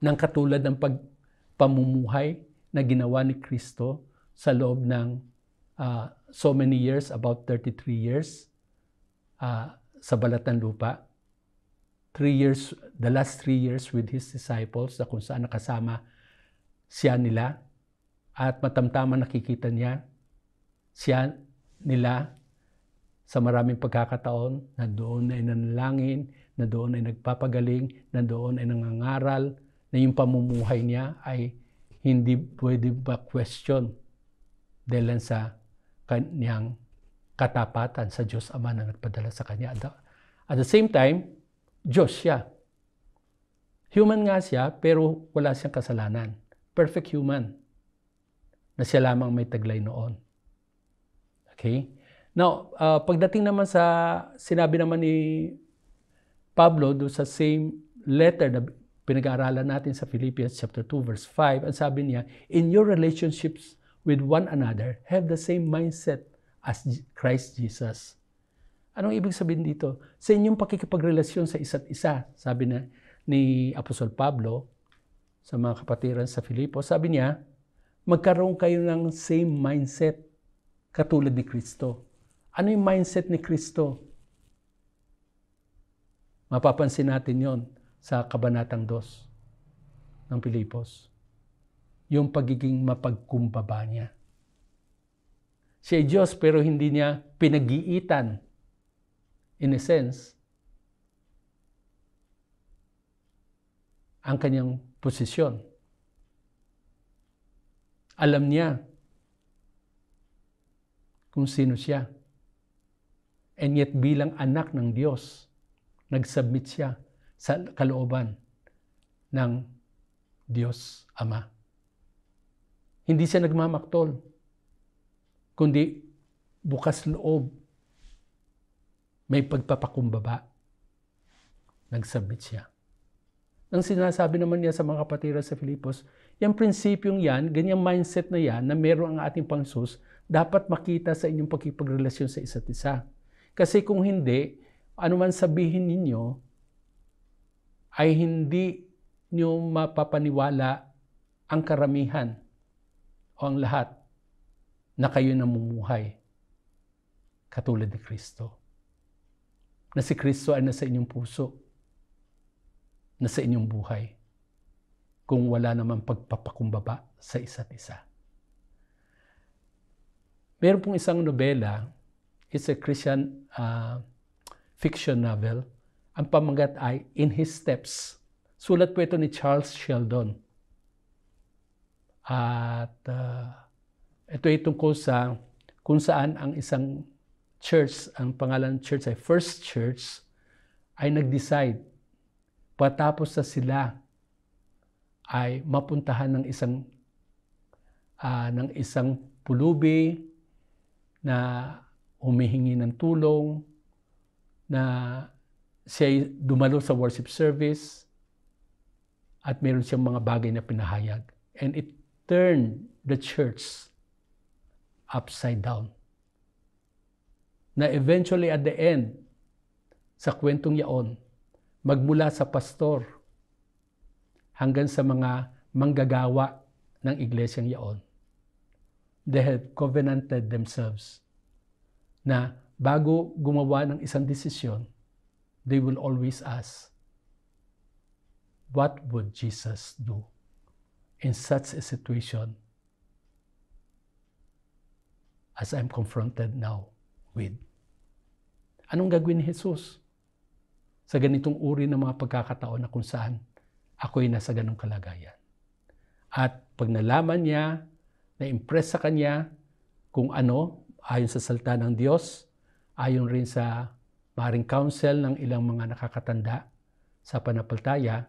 Speaker 1: ng katulad ng pamumuhay na ginawa ni Kristo sa loob ng so many years, about 33 years, sa balat ng lupa? 3 years, the last 3 years with His disciples, na kung saan nakasama siya nila, at matamtaman nakikita niya siya nila sa maraming pagkakataon na doon ay nanalangin, na doon ay nagpapagaling, na doon ay nangangaral, na yung pamumuhay niya ay hindi pwede ba question dahil sa kanyang katapatan sa Diyos Ama na nagpadala sa kanya. At the same time, Diyos siya. Human nga siya, pero wala siyang kasalanan. Perfect human. Na siya lamang may taglay noon. Okay? Now, pagdating naman sa sinabi naman ni Pablo do sa same letter na pinag-aaralan natin sa Philippians chapter 2 verse 5, ang sabi niya, in your relationships with one another, have the same mindset as Christ Jesus. Anong ibig sabihin dito? Sa inyong pakikipagrelasyon sa isa't isa, sabi ni Apostol Pablo sa mga kapatiran sa Filipos, sabi niya, magkaroon kayo ng same mindset katulad ni Kristo. Ano yung mindset ni Kristo? Mapapansin natin yon sa Kabanatang 2 ng Filipos. Yung pagiging mapagkumbaba niya. Siya ay Diyos pero hindi niya pinag-iitan, in a sense, ang kanyang posisyon. Alam niya kung sino siya. And yet bilang anak ng Diyos, nag-submit siya sa kalooban ng Diyos Ama. Hindi siya nagmamaktol, kundi bukas loob. May pagpapakumbaba. Nagsubmit siya. Ang sinasabi naman niya sa mga kapatiran sa Filipos, yung prinsipyong yan, ganyang mindset na yan, na meron ang ating Panginoon, dapat makita sa inyong pagkipagrelasyon sa isa't isa. Kasi kung hindi, ano man sabihin ninyo, ay hindi nyo mapapaniwala ang karamihan o ang lahat na kayo namumuhay katulad ni Kristo. Na si Kristo ay nasa inyong puso, nasa inyong buhay, kung wala namang pagpapakumbaba sa isa't isa. Meron pong isang nobela, it's a Christian fiction novel. Ang pamagat ay In His Steps. Sulat po ito ni Charles Sheldon. At ito ay tungkol sa kung saan ang isang church, ang pangalan ng church ay First Church, ay nag-decide patapos na sila ay mapuntahan ng isang pulubi na humihingi ng tulong, na siya dumalo sa worship service at meron siyang mga bagay na pinahayag. And it turned the church upside down. Na eventually at the end, sa kwentong yaon, magmula sa pastor hanggang sa mga manggagawa ng iglesyang yaon, they had covenanted themselves na bago gumawa ng isang desisyon, they will always ask, what would Jesus do in such a situation as I'm confronted now with? Anong gagawin ni Jesus sa ganitong uri ng mga pagkakataon na kung saan ako'y nasa ganong kalagayan? At pag nalaman niya, na-impress sa kanya kung ano, ayon sa salita ng Diyos, ayon rin sa maaaring counsel ng ilang mga nakakatanda sa pananampalataya,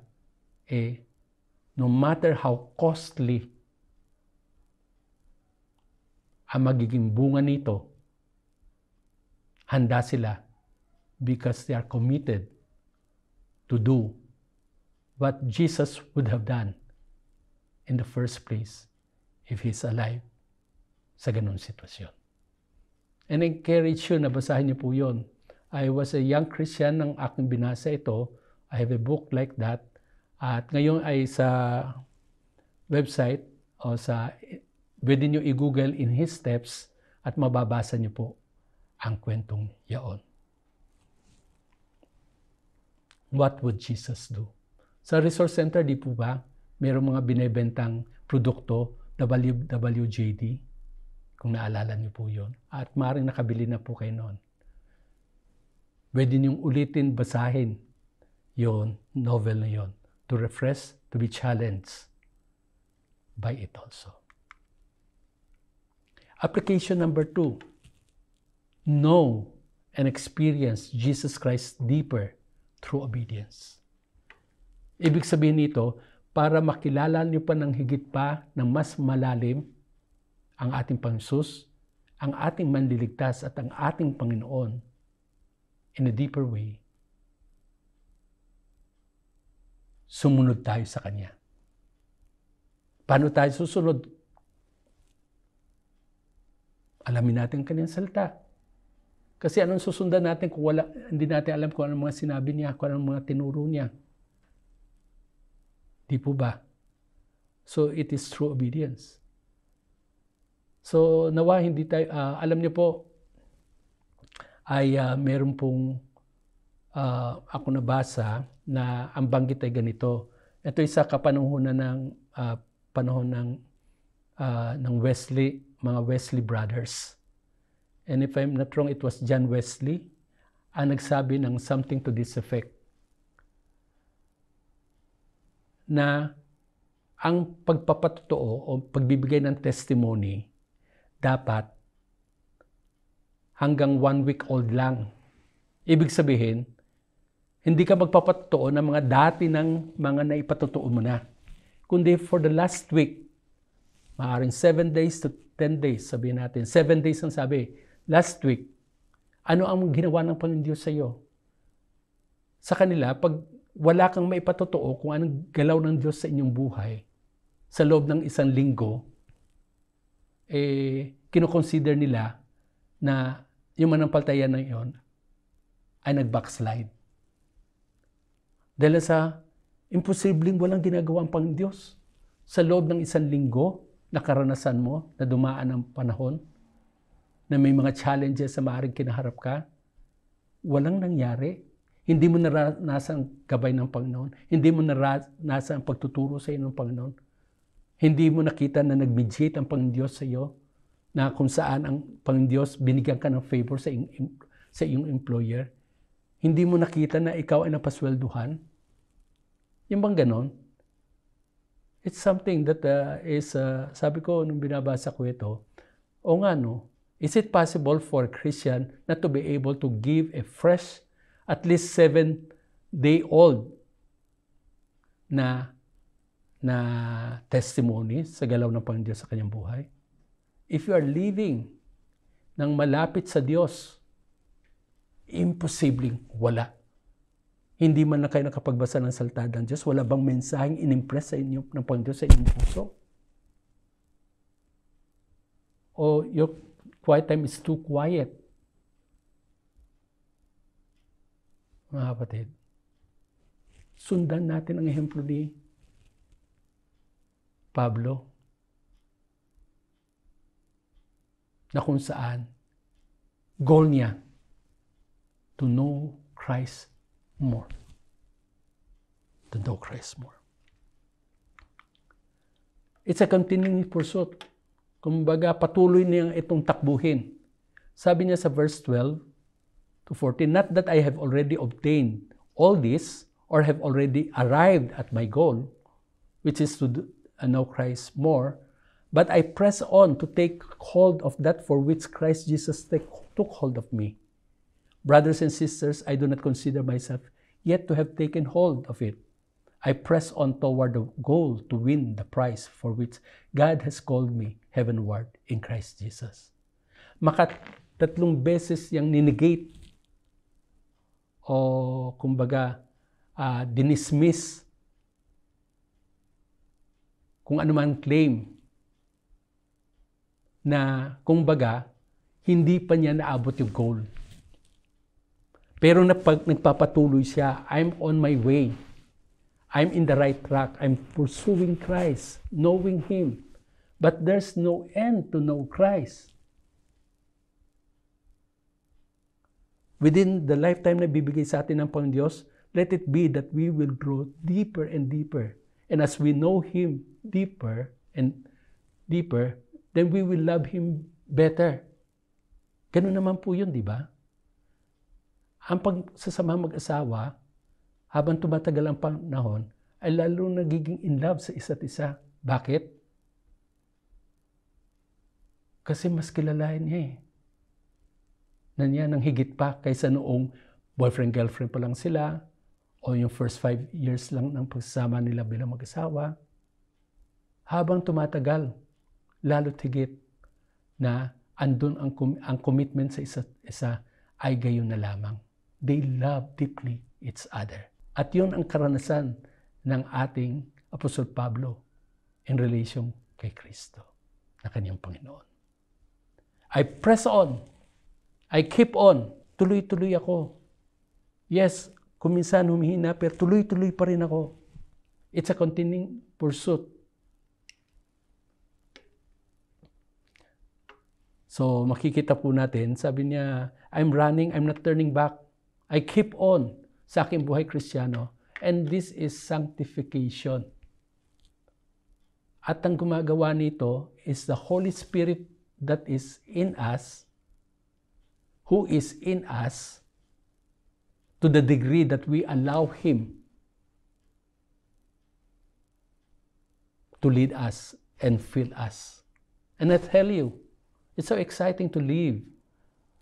Speaker 1: no matter how costly ang magiging bunga nito, handa sila because they are committed to do what Jesus would have done in the first place if He's alive sa ganun sitwasyon. And I encourage you na basahin niyo po yun. I was a young Christian nang aking binasa ito. I have a book like that. At ngayon ay sa website o pwede niyo i-google In His Steps at mababasa niyo po ang kwentong yaon. What would Jesus do? Sa Resource Center, di po ba, mayroong mga binebentang produkto, WWJD, kung naalala niyo po yun. At maaaring nakabili na po kayo noon. Pwede niyong ulitin, basahin yon novel na yon, to refresh, to be challenged by it also. Application number 2, know and experience Jesus Christ deeper through obedience. Ibig sabihin nito, para makilala niyo pa ng higit pa, ng mas malalim, ang ating Panginoon, ang ating manliligtas at ang ating Panginoon in a deeper way, sumunod tayo sa Kanya. Paano tayo susunod? Alamin natin ang Kanyang salita. Kasi anong susundan natin kung hindi natin alam kung anong mga sinabi niya, kung anong mga tinuro niya? Di po ba? So it is through obedience. So nawa hindi tayo, alam niyo po, ay meron pong ako nabasa na ang banggit ay ganito. Ito ay sa kapanahunan ng Wesley, mga Wesley brothers. And if I'm not wrong, it was John Wesley ang nagsabi ng something to this effect. Na ang pagpapatotoo o pagbibigay ng testimony dapat hanggang 1 week old lang. Ibig sabihin, hindi ka magpapatotoo ng mga dati ng mga naipatotoo mo na. Kundi for the last week, Maaaring 7 days to 10 days, sabihin natin. 7 days ang sabi. Last week, ano ang ginawa ng Panginoon Diyos sa iyo? Sa kanila, pag wala kang maipatotoo kung anong galaw ng Diyos sa inyong buhay, sa loob ng 1 linggo, kinoconsider nila na yung manampalataya na iyon ay nag-backslide. Dahil sa imposibleng walang ginagawa ang Panginoon Diyos sa loob ng 1 linggo na karanasan mo, na dumaan ng panahon, na may mga challenges na maaaring kinaharap ka, walang nangyari. Hindi mo naranasan ang gabay ng Panginoon. Hindi mo naranasan ang pagtuturo sa iyo ng Panginoon. Hindi mo nakita na nag-mediate ang Panginoon Diyos sa iyo, na kung saan ang Panginoon Diyos binigyan ka ng favor sa iyong employer. Hindi mo nakita na ikaw ay napaswelduhan. Yung bang ganon? It's something that sabi ko nung binabasa ko ito, o nga no, is it possible for a Christian not to be able to give a fresh, at least 7-day-old na testimony sa galaw ng Panginoon Diyos sa kanyang buhay? If you are living ng malapit sa Diyos, imposibleng wala. Hindi man na kayo nakapagbasa ng salita ng Diyos, wala bang mensaheng inimpress sa inyo ng Panginoon Diyos sa inyong puso? O your quiet time is too quiet? Mga kapatid, sundan natin ang ehemplo ni Pablo, na kung saan goal niya to know Christ more. To know Christ more. It's a continuing pursuit. Kumbaga, patuloy niyang itong takbuhin. Sabi niya sa verse 12 to 14, not that I have already obtained all this or have already arrived at my goal, which is to know Christ more, but I press on to take hold of that for which Christ Jesus took hold of me. Brothers and sisters, I do not consider myself yet to have taken hold of it. I press on toward the goal to win the prize for which God has called me heavenward in Christ Jesus. Tatlong beses yang ninegate o kumbaga dinismiss kung ano man claim na kumbaga hindi pa niya naabot yung goal. Pero nagpapatuloy siya, I'm on my way. I'm in the right track. I'm pursuing Christ, knowing Him. But there's no end to know Christ. Within the lifetime na bibigay sa atin ng Panginoon Diyos, let it be that we will grow deeper and deeper. And as we know Him deeper and deeper, then we will love Him better. Ganun naman po yun, di ba? Ang pagsasama mag-asawa, habang tumatagal ang panahon, ay lalo nagiging in love sa isa't isa. Bakit? Kasi mas kilalain niya na niya nang higit pa kaysa noong boyfriend-girlfriend pa lang sila o yung first 5 years lang ng pagsasama nila bilang mag-asawa. Habang tumatagal, lalo't higit na andun ang commitment sa isa't isa ay gayon na lamang. They love deeply each other. At yun ang karanasan ng ating Apostol Pablo in relation kay Kristo na kanyang Panginoon. I press on. I keep on. Tuloy-tuloy ako. Yes, kung minsan humihina, pero tuloy-tuloy pa rin ako. It's a continuing pursuit. So, makikita po natin, sabi niya, I'm running, I'm not turning back. I keep on sa aking buhay Kristiyano. And this is sanctification. At ang gumagawa nito is the Holy Spirit that is in us, who is in us, to the degree that we allow Him to lead us and fill us. And I tell you, it's so exciting to live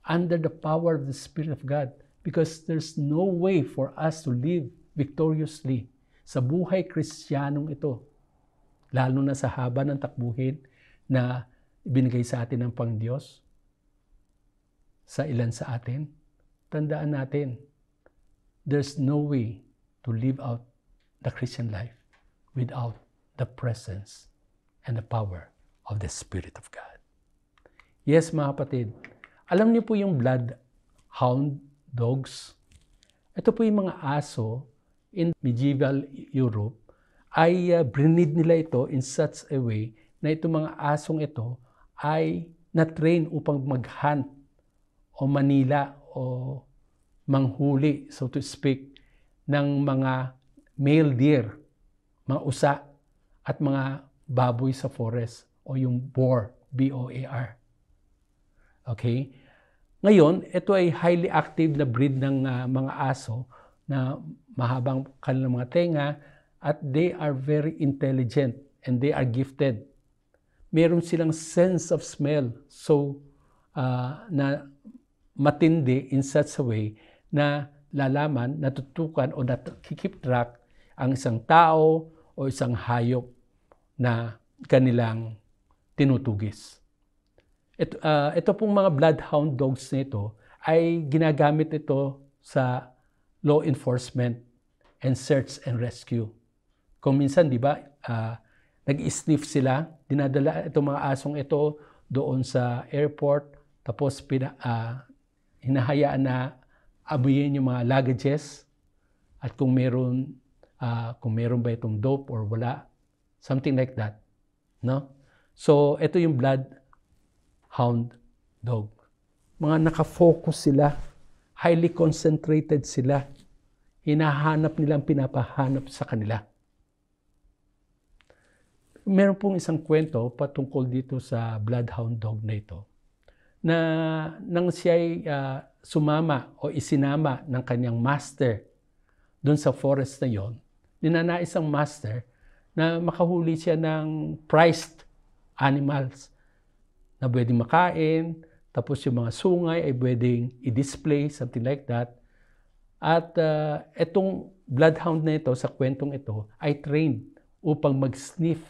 Speaker 1: under the power of the Spirit of God because there's no way for us to live victoriously sa buhay Kristiyanong ito. Lalo na sa haba ng takbuhin, na binigay sa atin ng Pangdiyos sa ilan sa atin, tandaan natin, there's no way to live out the Christian life without the presence and the power of the Spirit of God. Yes, mga kapatid, alam niyo po yung bloodhound dogs? Ito po yung mga aso in medieval Europe ay brinid nila ito in such a way na itong mga asong ito ay na-train upang mag-hunt o manila o manghuli, so to speak, ng mga male deer, mga usa, at mga baboy sa forest o yung boar, B-O-A-R. Okay? Ngayon, ito ay highly active na breed ng mga aso na mahabang kanilang mga tenga at they are very intelligent and they are gifted. Meron silang sense of smell so na matindi in such a way na lalaman, natutukan o nakikip track ang isang tao o isang hayop na kanilang tinutugis. Ito pong mga bloodhound dogs nito ay ginagamit ito sa law enforcement and search and rescue. Kung minsan, di ba, nag-sniff sila, dinadala itong mga asong ito doon sa airport, tapos hinahayaan na abuyin yung mga luggages at kung meron ba itong dope or wala, something like that, no? So ito yung bloodhound dog. Mga nakafocus sila, highly concentrated sila, hinahanap nilang pinapahanap sa kanila. Meron pong isang kwento patungkol dito sa bloodhound dog na ito, na nang siya'y sumama o isinama ng kanyang master doon sa forest na yon, ninanais ang master na makahuli siya ng prized animals na pwedeng makain, tapos yung mga sungay ay pwedeng i-display, something like that. At itong bloodhound na ito, sa kwentong ito, ay trained upang mag-sniff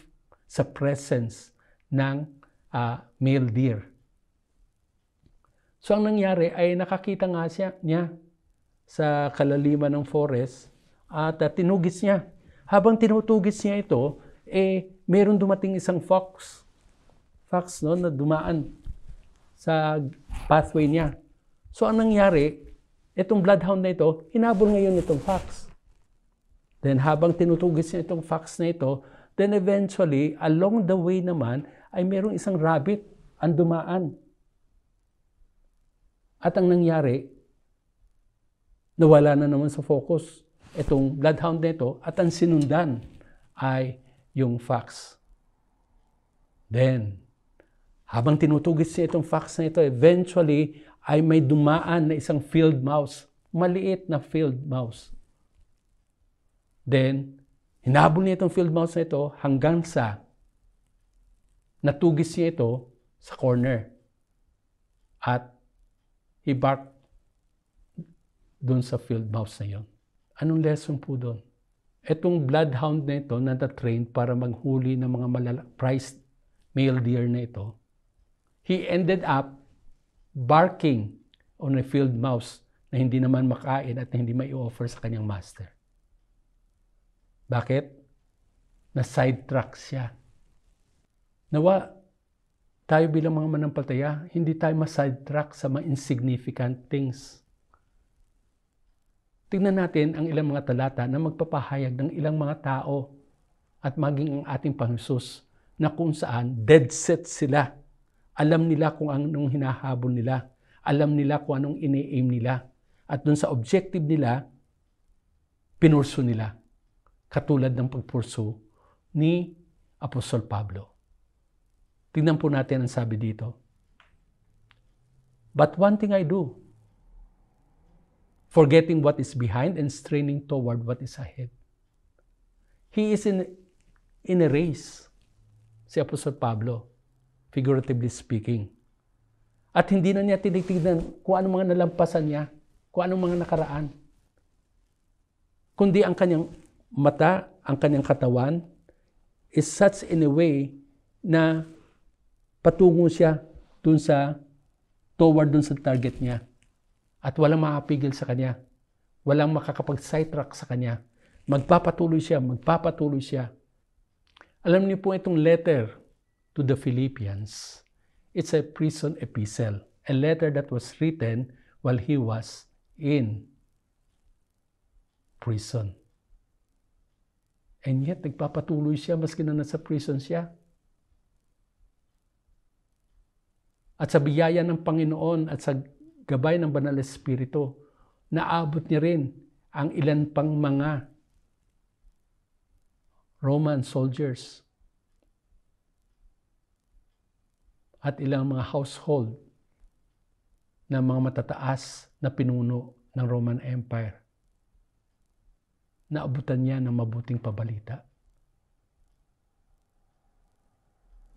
Speaker 1: sa presence ng male deer. So ang nangyari ay nakakita nga niya sa kalaliman ng forest at tinugis niya. Habang tinutugis niya ito, meron dumating isang fox no, na dumaan sa pathway niya. So ang nangyari, itong bloodhound na ito, hinabol ngayon itong fox. Then habang tinutugis niya itong fox na ito, then eventually, along the way naman, ay merong isang rabbit ang dumaan. At ang nangyari, nawala na naman sa focus itong bloodhound na ito at ang sinundan ay yung fox. Then, habang tinutugis niya itong fox na ito, eventually ay may dumaan na isang field mouse, maliit na field mouse. Then, hinabol niya itong field mouse na ito hanggang sa natugis niya ito sa corner. At he barked doon sa field mouse na yon. Anong lesson po doon? Itong bloodhound na ito na na-train para maghuli ng mga prized male deer na ito, he ended up barking on a field mouse na hindi naman makain at hindi mai-offer sa kanyang master. Bakit? Na-sidetrack siya. Nawa, tayo bilang mga manampalataya, hindi tayo ma-sidetrack sa mga insignificant things. Tingnan natin ang ilang mga talata na magpapahayag ng ilang mga tao at maging ang ating Panginoon na kung saan dead set sila. Alam nila kung anong hinahabol nila. Alam nila kung anong ini-aim nila. At dun sa objective nila, pinurso nila. Katulad ng pagpurso ni Apostol Pablo. Tingnan po natin ang sabi dito. But one thing I do, forgetting what is behind and straining toward what is ahead. He is in a race, si Apostol Pablo, figuratively speaking. At hindi na niya tinitignan kung anong mga nalampasan niya, kung anong mga nakaraan. Kundi ang kanyang mata, ang kanyang katawan, is such in a way na patungo siya toward dun sa target niya. At walang makapigil sa kanya. Walang makakapag-sidetrack sa kanya. Magpapatuloy siya. Alam niyo po itong letter to the Philippians, it's a prison epistle. A letter that was written while he was in prison. And yet, nagpapatuloy siya maski na nasa prison siya. At sa biyaya ng Panginoon at sa gabay ng Banal na Espiritu, naabot niya rin ang ilan pang mga Roman soldiers at ilang mga household na mga matataas na pinuno ng Roman Empire. Naabutan niya ng mabuting pabalita.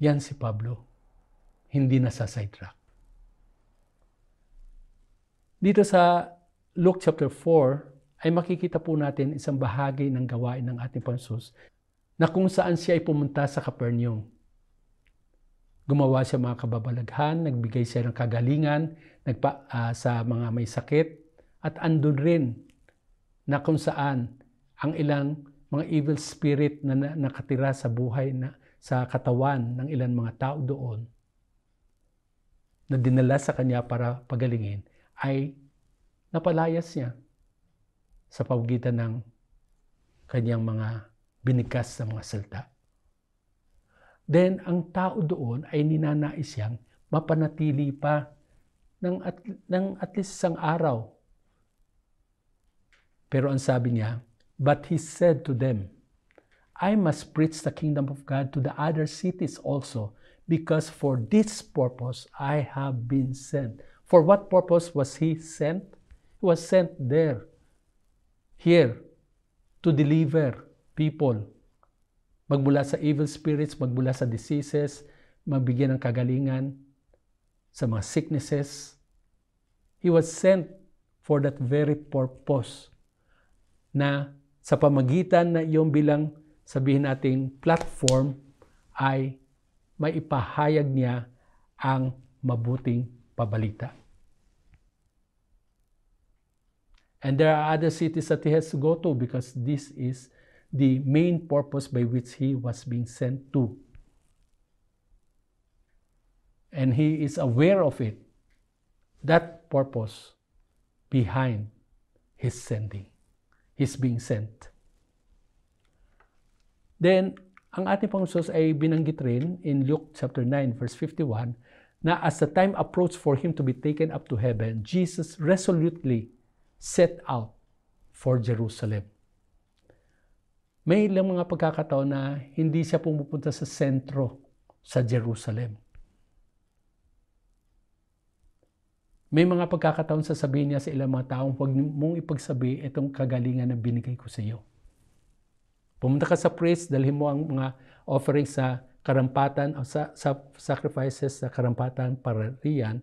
Speaker 1: Yan si Pablo. Hindi na sa sidetrack. Dito sa Luke chapter 4, ay makikita po natin isang bahagi ng gawain ng ating Panginoon na kung saan siya ay pumunta sa Capernaum. Gumawa siya mga kababalaghan, nagbigay siya ng kagalingan sa mga may sakit, at andun rin na kung saan ang ilang mga evil spirit na nakatira sa buhay, sa katawan ng ilang mga tao doon, na dinala sa kanya para pagalingin, ay napalayas niya sa pamamagitan ng kanyang mga binigkas na mga salita. Then, ang tao doon ay ninanais siyang mapanatili pa ng at least isang araw. Pero ang sabi niya, but he said to them, I must preach the kingdom of God to the other cities also, because for this purpose I have been sent. For what purpose was he sent? He was sent here, to deliver people. Magmula sa evil spirits, magmula sa diseases, magbigyan ng kagalingan sa mga sicknesses. He was sent for that very purpose, na sa pamagitan na iyong bilang, sabihin nating platform, ay maipahayag niya ang mabuting pabalita. And there are other cities that he has to go to because this is the main purpose by which he was being sent to. And he is aware of it, that purpose behind his sending. He's being sent. Then, ang ating Panginoon ay binanggit rin in Luke chapter 9 verse 51 na as the time approached for him to be taken up to heaven, Jesus resolutely set out for Jerusalem. May ilang mga pagkakataon na hindi siya pumupunta sa sentro sa Jerusalem. May mga pagkakataon sasabihin niya sa ilang mga taong, huwag mong ipagsabi itong kagalingan na binigay ko sa iyo. Pumunta ka sa priest, dalhin mo ang mga offerings sa karampatan o sa sacrifices sa karampatan para riyan.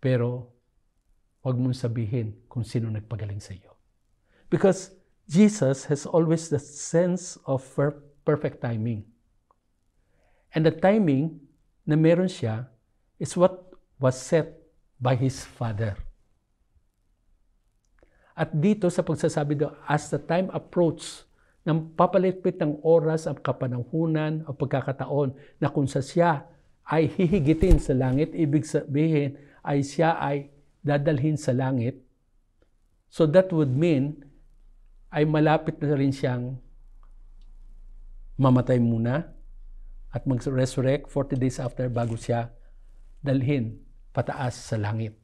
Speaker 1: Pero huwag mong sabihin kung sino nagpagaling sa iyo. Because Jesus has always the sense of perfect timing. And the timing na meron siya is what was set by His Father. At dito sa pagsasabi do, as the time approach, nang papalitpit ng oras ang kapanahunan o pagkakataon na kung sa siya ay hihigitin sa langit, ibig sabihin ay siya ay dadalhin sa langit. So that would mean ay malapit na rin siyang mamatay muna at mag-resurrect 40 days after bago siya dalhin pataas sa langit.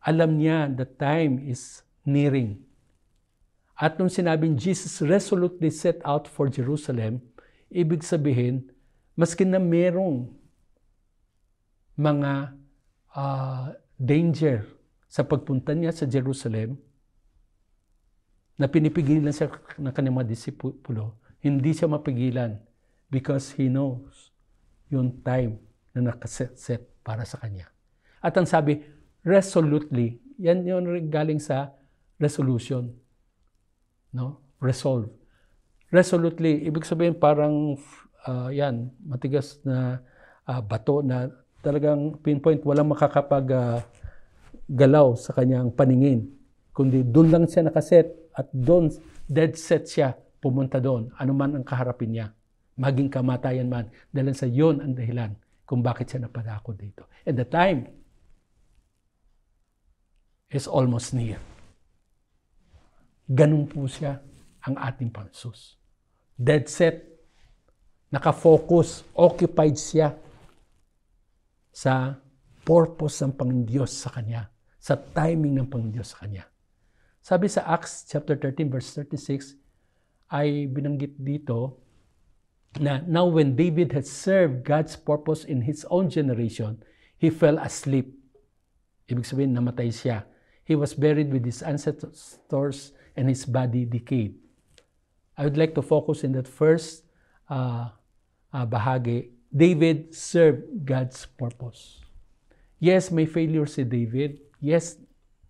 Speaker 1: Alam niya the time is nearing. At nung sinabing Jesus resolutely set out for Jerusalem, ibig sabihin, maski na merong mga danger sa pagpunta niya sa Jerusalem, na pinipigilan siya ng kanyang mga disipulo, hindi siya mapigilan because he knows yung time na nakaset para sa kanya. At ang sabi, resolutely, yan yun galing sa resolution. No? Resolve. Resolutely, ibig sabihin parang yan, matigas na bato na talagang pinpoint, walang makakapag galaw sa kanyang paningin. Kundi doon lang siya nakaset at doon, dead set siya, pumunta doon. Ano man ang kaharapin niya, maging kamatayan man, dahil sa yon ang dahilan kung bakit siya napadako dito. And the time is almost near. Ganun po siya ang ating Panginoon. Dead set, nakafocus, occupied siya sa purpose ng Panginoon sa kanya, sa timing ng Panginoon sa kanya. Sabi sa Acts chapter 13 verse 36 ay binanggit dito na now when David had served God's purpose in his own generation, he fell asleep. Ibig sabihin, namatay siya. He was buried with his ancestors and his body decayed. I would like to focus in that first bahagi. David served God's purpose. Yes, may failure si David. Yes,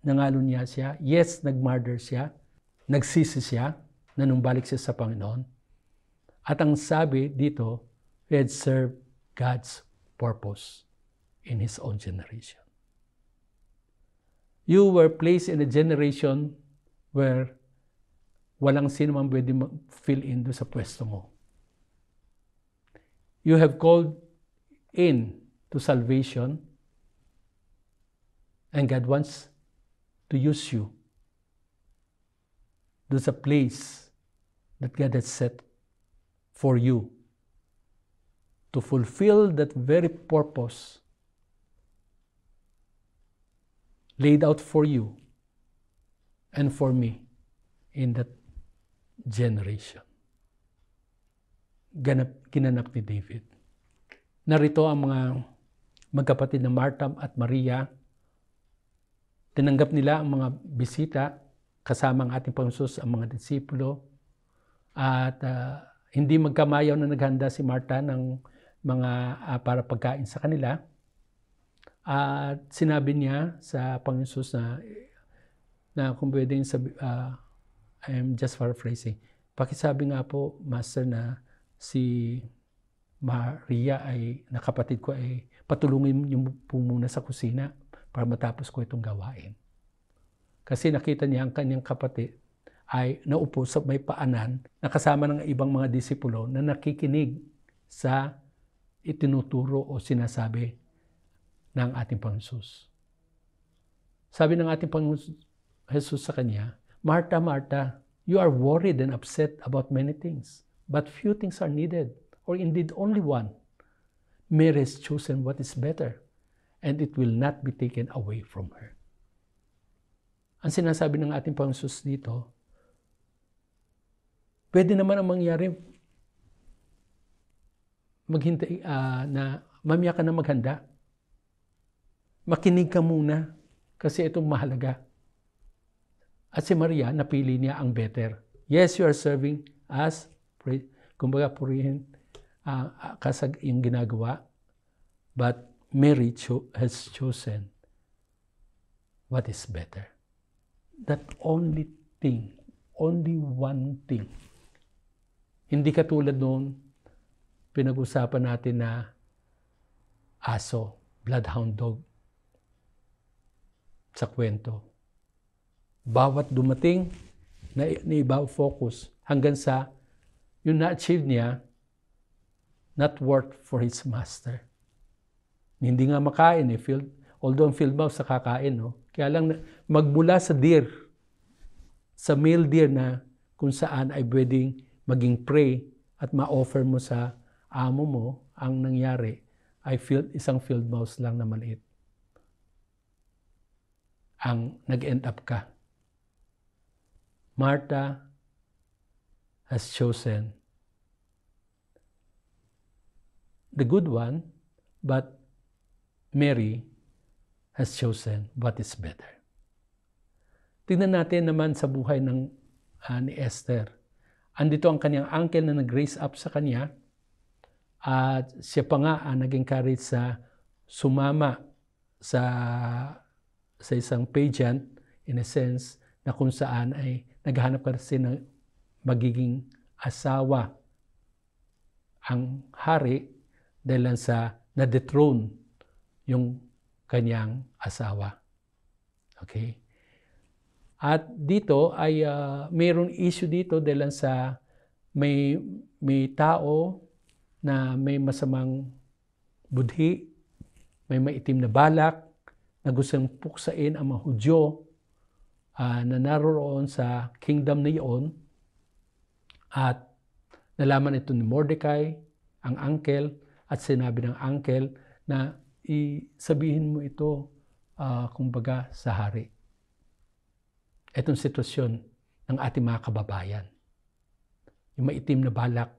Speaker 1: nangalo niya siya. Yes, nag-murder siya. Nagsisi siya na numbalik siya sa Panginoon. At ang sabi dito, he had served God's purpose in his own generation. You were placed in a generation where walang sino man pwede mag-fill in doon sa pwesto mo. You have called in to salvation, and God wants to use you. There's a place that God has set for you to fulfill that very purpose laid out for you and for me in that generation. Ginanap ni David. Narito ang mga magkapatid na Martha at Maria. Tinanggap nila ang mga bisita kasama ang ating Panginoon, ang mga disipulo. At hindi magkamayaw na naghanda si Martha ng mga para pagkain sa kanila. At sinabi niya sa Panginoon na kung pwedeng sabi, I'm just paraphrasing. Pakisabi nga po, Master, na si Maria ay nakapatid ko ay patulungin niyo po muna sa kusina para matapos ko itong gawain. Kasi nakita niya ang kanyang kapatid ay naupo sa may paanan na kasama ng ibang mga disipulo na nakikinig sa itinuturo o sinasabi ng ating Panginoon. Sabi ng ating Panginoon Jesus sa kanya, Martha, Martha, you are worried and upset about many things. But few things are needed, or indeed only one. Mary has chosen what is better, and it will not be taken away from her. Ang sinasabi ng ating Panginoon dito, pwede naman ang mangyari, maghintay na mamaya ka na maghanda. Makinig ka muna, kasi itong mahalaga. At si Maria, napili niya ang better. Yes, you are serving us, kumbaga purihin kasag yung ginagawa, but Mary has chosen what is better. That only thing, only one thing. Hindi katulad noon, pinag-usapan natin na aso, bloodhound dog, sa kwento. Bawat dumating, na iba focus hanggang sa yung na-achieve niya, not work for his master. Hindi nga makain although ang field mouse sa kakain, no? Kaya lang magmula sa deer, sa male deer na kung saan ay pwedeng maging prey at ma-offer mo sa amo mo, ang nangyari ay isang field mouse lang na maliit. Ang nag-end up ka. Martha has chosen the good one, but Mary has chosen what is better. Tingnan natin naman sa buhay ni Esther. Andito ang kanyang uncle na nag-raise up sa kanya at siya pa nga naging courage sa sumama sa isang pageant in a sense na kung saan ay naghahanap kasi ng magiging asawa ang hari dahil lang sa na-dethrone yung kanyang asawa. Okay? At dito ay mayroong issue dito dahil lang sa may tao na may masamang budhi, may maitim na balak, na gustong puksain ang mga Hudyo na naroon sa kingdom na iyon. At nalaman ito ni Mordecai, ang uncle, at sinabi ng uncle na sabihin mo ito kumbaga sa hari. Itong sitwasyon ng ating mga kababayan. Yung maitim na balak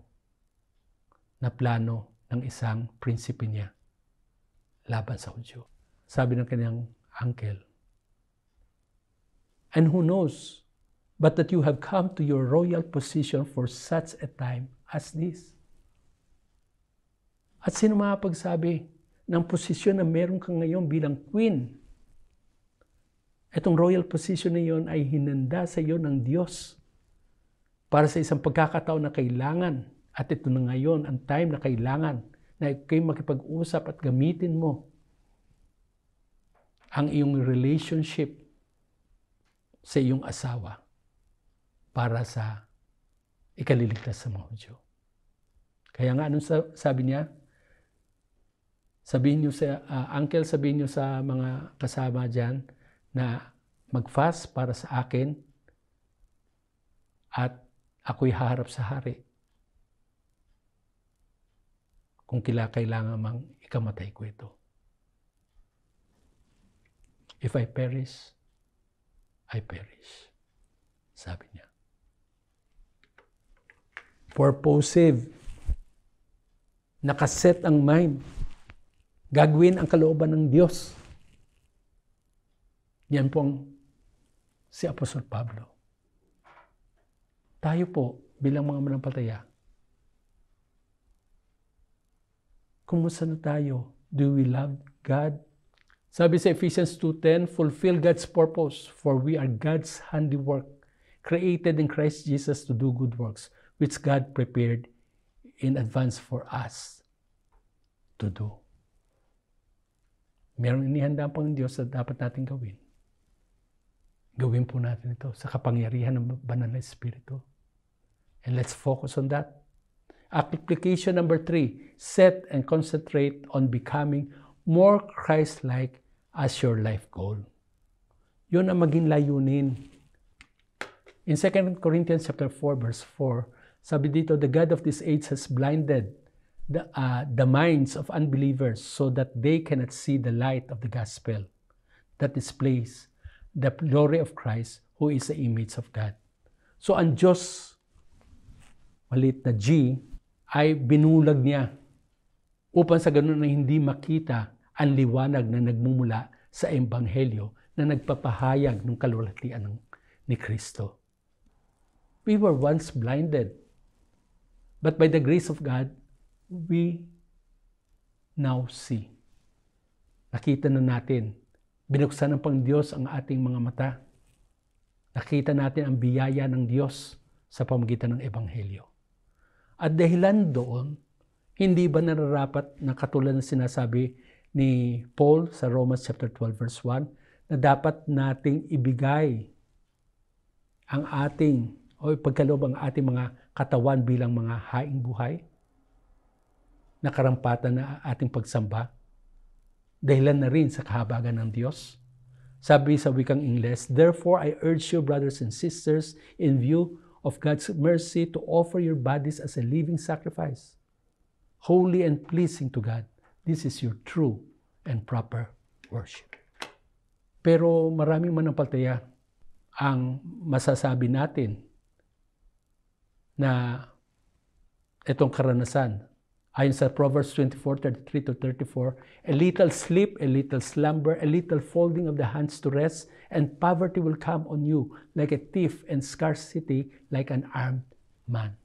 Speaker 1: na plano ng isang prinsipe niya laban sa Hudyo. Sabi ng kanyang uncle, "And who knows but that you have come to your royal position for such a time as this?" At sino makapagsabi ng posisyon na meron ka ngayon bilang queen? Itong royal position na iyon ay hinanda sa iyo ng Diyos para sa isang pagkakataon na kailangan. At ito na ngayon ang time na kailangan na kayo makipag-usap at gamitin mo ang iyong relationship sa iyong asawa para sa ikaliligtas sa mga Hudyo. Kaya nga, anong sabi niya? Sabihin niyo sa, uncle, sabihin niyo sa mga kasama dyan na mag-fast para sa akin at ako'y haharap sa hari. Kung kailangan mang ikamatay ko ito. If I perish, I perish. Sabi niya. Purposive. Nakaset ang mind. Gagawin ang kalooban ng Diyos. Yan pong si Apostol Pablo. Tayo po, bilang mga manampalataya, kumusta na tayo? Do we love God? Sabi sa Ephesians 2:10, fulfill God's purpose, for we are God's handiwork, created in Christ Jesus to do good works, which God prepared in advance for us to do. Merong inihanda pang Diyos na dapat natin gawin. Gawin po natin ito sa kapangyarihan ng Banal na Espiritu. And let's focus on that. Application number 3, set and concentrate on becoming more Christ-like as your life goal. Yun ang maging layunin. In 2 Corinthians chapter 4, verse 4, sabi dito, the God of this age has blinded the minds of unbelievers so that they cannot see the light of the gospel that displays the glory of Christ, who is the image of God. So ang Diyos, maliit na G, ay binulag niya upang sa ganun na hindi makita ang liwanag na nagmumula sa Ebanghelyo na nagpapahayag ng kalwalhatian ni Kristo. We were once blinded, but by the grace of God, we now see. Nakita na natin, binuksan ng Pangdiyos ang ating mga mata. Nakita natin ang biyaya ng Diyos sa pamamagitan ng Ebanghelyo. At dahilan doon, hindi ba nararapat na katulad ng sinasabi ni Paul sa Romans chapter 12 verse 1 na dapat nating ibigay ang ating o ipagkaloob ang ating mga katawan bilang mga haing buhay na karampatan na ating pagsamba dahilan na rin sa kahabagan ng Diyos. Sabi sa wikang Ingles, therefore I urge you, brothers and sisters, in view of God's mercy, to offer your bodies as a living sacrifice, holy and pleasing to God. This is your true and proper worship. Pero maraming manampalataya ang masasabi natin na itong karanasan. Ayon sa Proverbs 24:33-34, a little sleep, a little slumber, a little folding of the hands to rest, and poverty will come on you like a thief, and scarcity like an armed man.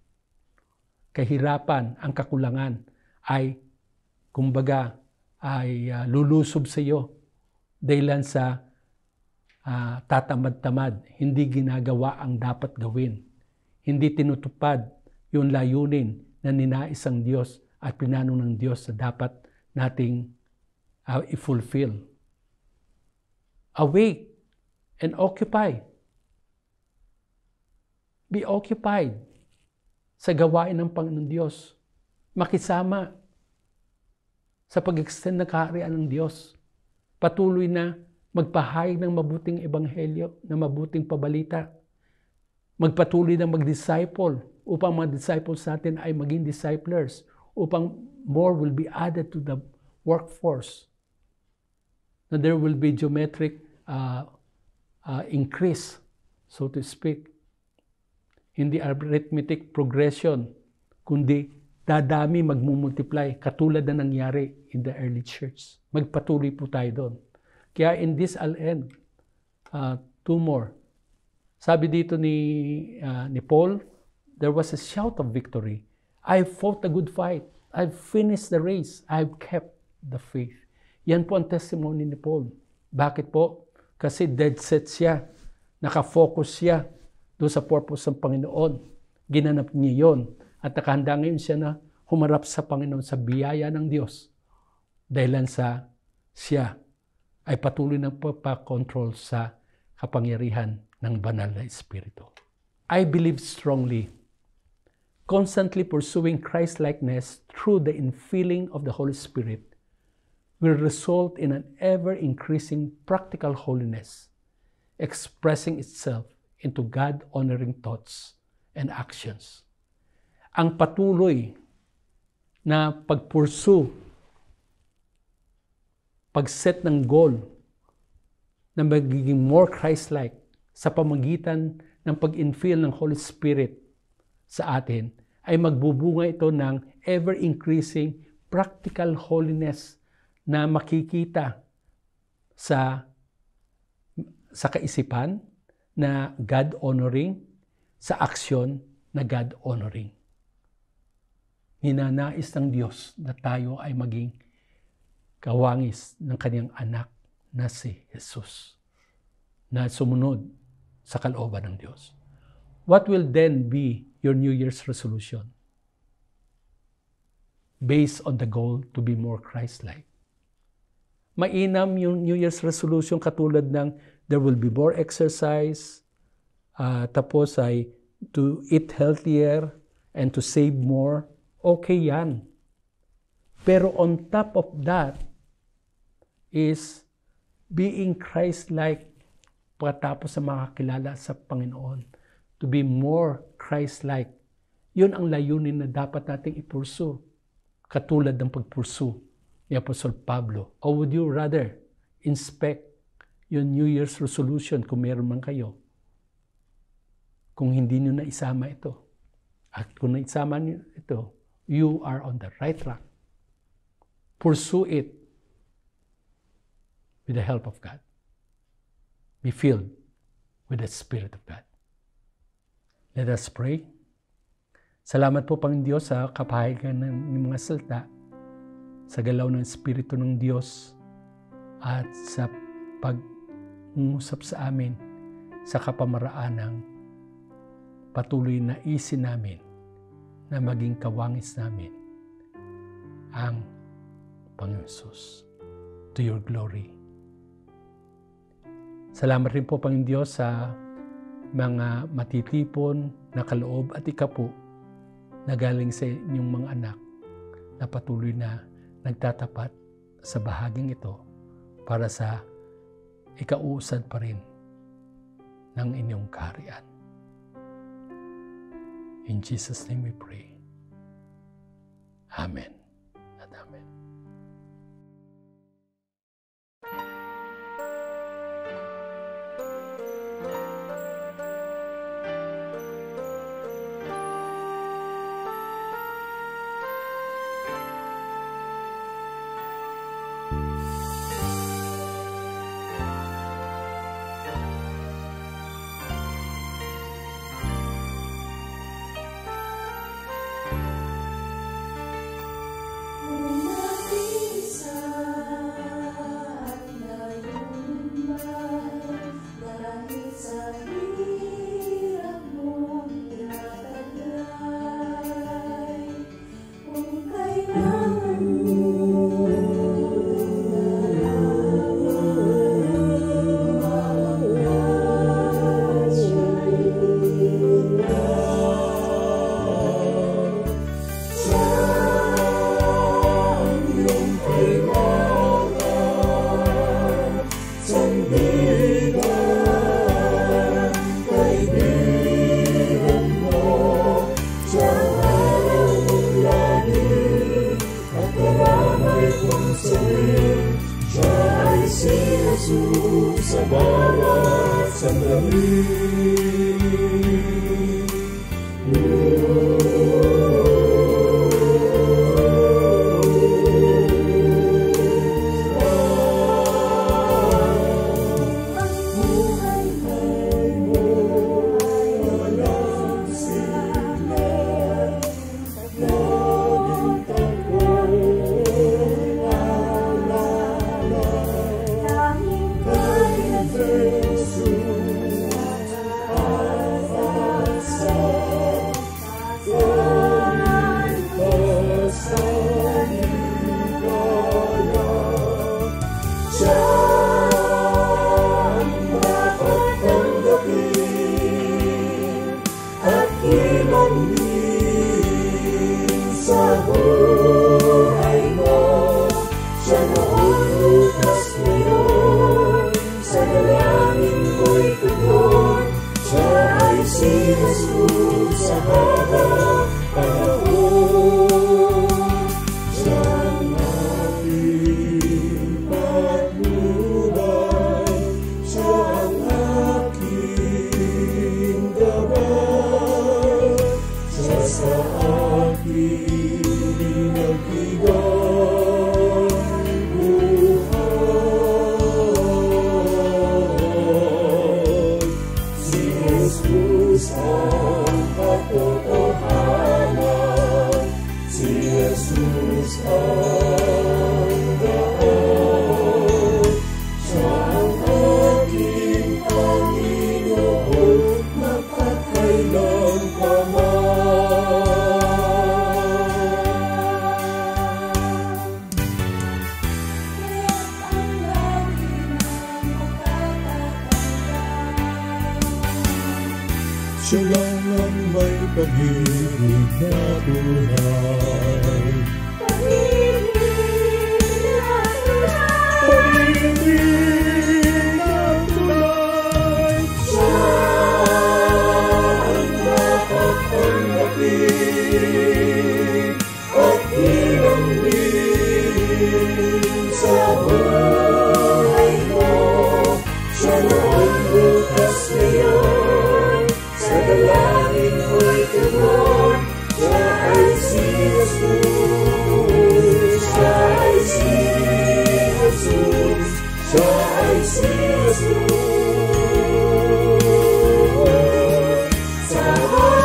Speaker 1: Kahirapan, ang kakulangan ay, kumbaga, ay lulusob sa iyo dahilan sa tatamad-tamad, hindi ginagawa ang dapat gawin, hindi tinutupad yung layunin na ninais ang Diyos at pinano ng Diyos na dapat nating i-fulfill. Awake and occupy. Be occupied sa gawain ng Panginoon Diyos. Makisama sa pag-extend ng kaharian ng Diyos. Patuloy na magpahayag ng mabuting ebanghelyo, na mabuting pabalita. Magpatuloy na mag-disciple upang mga disciples natin ay maging disciplers, upang more will be added to the workforce. Na there will be geometric increase, so to speak. Hindi arithmetic progression, kundi dadami, magmumultiply, katulad na nangyari in the early church. Magpatuloy po tayo doon. Kaya in this I'll end. Two more. Sabi dito ni Paul, there was a shout of victory. I fought a good fight. I've finished the race. I've kept the faith. Yan po ang testimony ni Paul. Bakit po? Kasi dead set siya. Nakafocus siya doon sa purpose ng Panginoon. Ginanap niya yon. At nakahanda ngayon siya na humarap sa Panginoon sa biyaya ng Diyos. Dahilan sa siya ay patuloy na papakontrol sa kapangyarihan ng banal na Espiritu. I believe strongly, constantly pursuing Christ-likeness through the infilling of the Holy Spirit will result in an ever-increasing practical holiness, expressing itself into God-honoring thoughts and actions. Ang patuloy na pag-pursue, pag-set ng goal na magiging more Christ-like sa pamagitan ng pag-infill ng Holy Spirit sa atin, ay magbubunga ito ng ever-increasing practical holiness na makikita sa kaisipan na God-honoring, sa aksyon na God-honoring. Ninanais ng Diyos na tayo ay maging kawangis ng Kanyang anak na si Jesus, na sumunod sa kalooban ng Diyos. What will then be your New Year's resolution? Based on the goal to be more Christ-like. Mainam yung New Year's resolution katulad ng there will be more exercise, tapos ay to eat healthier and to save more. Okay yan. Pero on top of that is being Christ-like pagkatapos sa makakilala sa Panginoon. To be more Christ-like. Yun ang layunin na dapat nating i-pursue. Katulad ng pag-pursue ni Apostol Pablo. Or would you rather inspect yung New Year's resolution kung meron man kayo? Kung hindi nyo na isama ito. At kung naisama nyo ito, you are on the right track. Pursue it with the help of God. Be filled with the Spirit of God. Let us pray. Salamat po, Panginoon Diyos, sa kapahayagan ng mga salita, sa galaw ng Espiritu ng Diyos, at sa pag-ngusap sa amin sa kapamaraan ng patuloy na isin namin na maging kawangis namin ang Panginoon Jesus. To your glory. Salamat rin po, Panginoon Diyos, sa mga matitipon na kaloob at ikapo na galing sa inyong mga anak na patuloy na nagtatapat sa bahaging ito para sa ikauusad pa rin ng inyong kaharian. In Jesus' name we pray. Amen at amen.
Speaker 4: Jesus sa habang panahon, siyang aking patnubay, siya ang aking gabay, siya sa aking nagbigay buhay. Si Jesus ang katotohanan, si Jesus ang daan, siya ang aking Panginoon, magpakailan pa man. Siya lang ang may pag-ibig na tunay. Pag-ibig na tunay. Siya ang dapat tanggapin at ilambing sa buhay mo. Siya na ang bukas ngayon, sa dalangin mo'y tugon. Siya ay si Jesus, siya ay si Jesus, siya ay si Jesus. Sa habang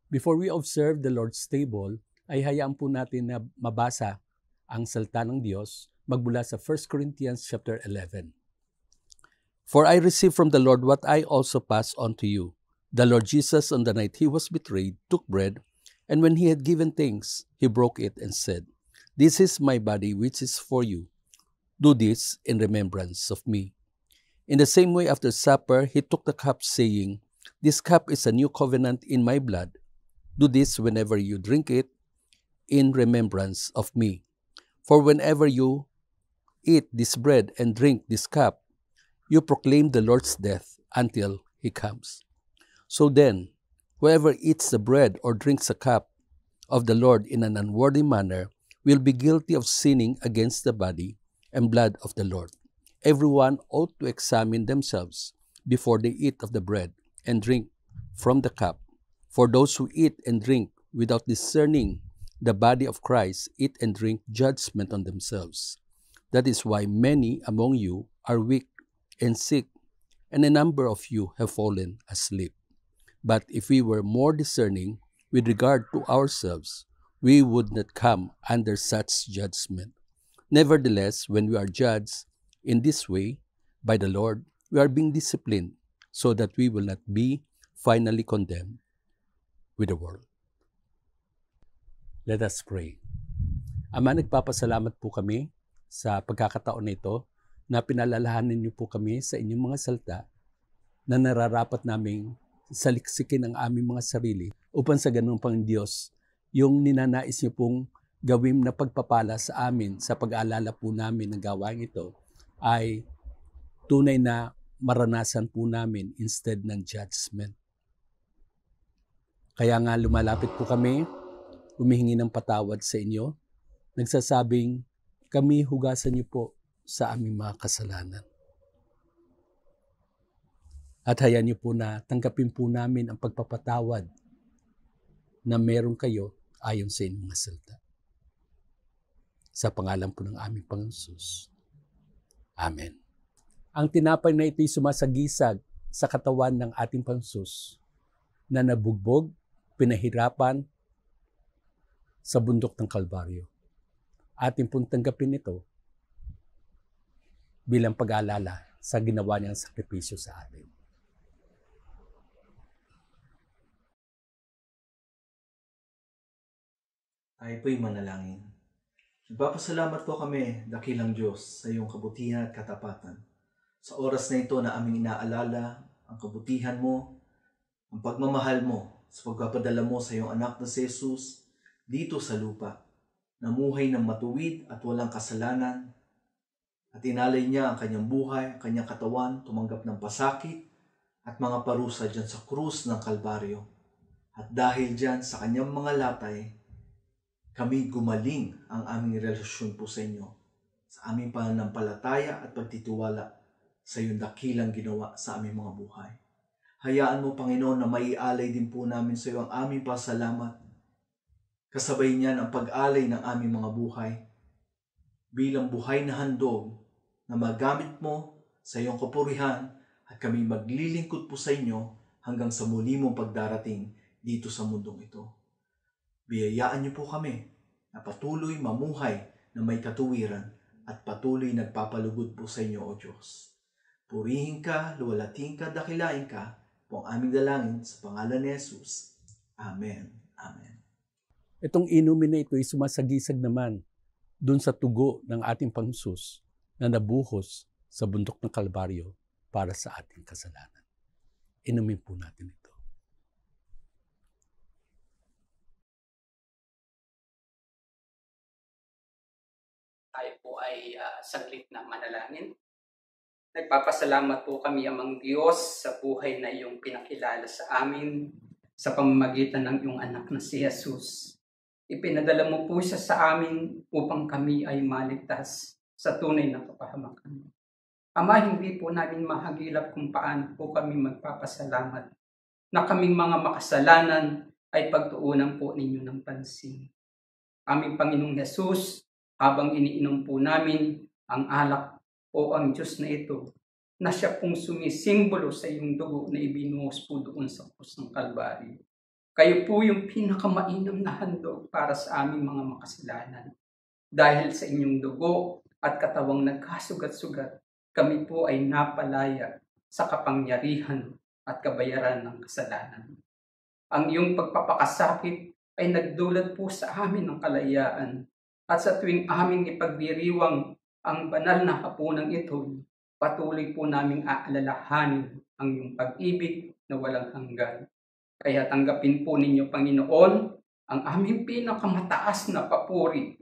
Speaker 1: Before we observe the Lord's table, ay hayaan po natin na mabasa ang salita ng Diyos magmula sa 1 Corinthians chapter 11. For I received from the Lord what I also passed on to you. The Lord Jesus, on the night he was betrayed, took bread, and when he had given thanks, he broke it and said, This is my body which is for you. Do this in remembrance of me. In the same way, after supper, he took the cup, saying, This cup is a new covenant in my blood. Do this whenever you drink it in remembrance of me. For whenever you eat this bread and drink this cup, you proclaim the Lord's death until he comes. So then, whoever eats the bread or drinks a cup of the Lord in an unworthy manner will be guilty of sinning against the body and blood of the Lord. Everyone ought to examine themselves before they eat of the bread and drink from the cup. For those who eat and drink without discerning the body of Christ eat and drink judgment on themselves. That is why many among you are weak and sick, and a number of you have fallen asleep. But if we were more discerning with regard to ourselves, we would not come under such judgment. Nevertheless, when we are judged in this way by the Lord, we are being disciplined so that we will not be finally condemned with the world. Let us pray. Ama, nagpapasalamat po kami sa pagkakataon na ito na pinalalahanin niyo po kami sa inyong mga salita na nararapat naming saliksikin ang aming mga sarili upang sa ganun pang Diyos, yung ninanais niyo pong gawin na pagpapala sa amin sa pag-aalala po namin ng gawain ito ay tunay na maranasan po namin instead ng judgment. Kaya nga lumalapit po kami, humihingi ng patawad sa inyo, nagsasabing kami hugasan niyo po sa aming mga kasalanan. At hayaan niyo po na tanggapin po namin ang pagpapatawad na meron kayo ayon sa inyong mga salita. Sa pangalan po ng aming Panginoon Jesus. Amen. Ang tinapay na ito'y sumasagisag sa katawan ng ating Panginoon Jesus na nabugbog, pinahirapan sa bundok ng Kalbaryo. Atin pong tanggapin ito bilang pag-aalala sa ginawa niyang sakripisyo sa atin.
Speaker 5: Tayo po'y manalangin. Nagpapasalamat po kami, dakilang Diyos, sa iyong kabutihan at katapatan. Sa oras na ito na aming inaalala ang kabutihan mo, ang pagmamahal mo, sa pagpapadala mo sa iyong anak na si Jesus dito sa lupa. Namuhay ng matuwid at walang kasalanan, at inalay niya ang kanyang buhay, ang kanyang katawan, tumanggap ng pasakit at mga parusa dyan sa krus ng Kalbaryo. At dahil dyan sa kanyang mga latay, kami gumaling ang aming relasyon po sa inyo, sa aming pananampalataya at pagtitiwala sa iyong dakilang ginawa sa aming mga buhay. Hayaan mo, Panginoon, na maialay din po namin sa iyo ang aming pasalamat. Kasabay niyan ang pag-alay ng aming mga buhay bilang buhay na handog na magamit mo sa iyong kapurihan at kami maglilingkod po sa inyo hanggang sa muli mong pagdarating dito sa mundong ito. Biyayaan niyo po kami na patuloy mamuhay na may katuwiran at patuloy nagpapalugod po sa inyo, O Diyos. Purihin ka, luwalhatiin ka, dakilain ka, po ang aming dalangin sa pangalan ni Jesus. Amen. Amen.
Speaker 1: Itong inumin na ito ay sumasagisag naman dun sa tugo ng ating Pangsus na nabuhos sa bundok ng Kalbaryo para sa ating kasalanan. Inumin po natin ito.
Speaker 6: Tayo po ay saglit na manalangin. Nagpapasalamat po kami amang Diyos sa buhay na iyong pinakilala sa amin sa pamamagitan ng iyong anak na si Jesus. Ipinadala mo po siya sa amin upang kami ay maligtas sa tunay na kapahamakan. Ama, hindi po namin mahagilap kung paano po kami magpapasalamat na kaming mga makasalanan ay pagtuunan po ninyo ng pansin. Aming Panginoong Jesus, habang iniinom po namin ang alak o ang Diyos na ito, na siya pong sumisimbolo sa iyong dugo na ibinuhos po doon sa krus ng Kalbaryo. Kayo po yung pinakamainam na handog para sa aming mga makasalanan. Dahil sa inyong dugo at katawang nagkasugat-sugat, kami po ay napalaya sa kapangyarihan at kabayaran ng kasalanan. Ang iyong pagpapakasakit ay nagdulot po sa amin ng kalayaan, at sa tuwing aming ipagdiriwang ang banal na hapunang ito, patuloy po naming aalalahanin ang iyong pag-ibig na walang hanggan. Kaya tanggapin po ninyo, Panginoon, ang aming pinakamataas na papuri,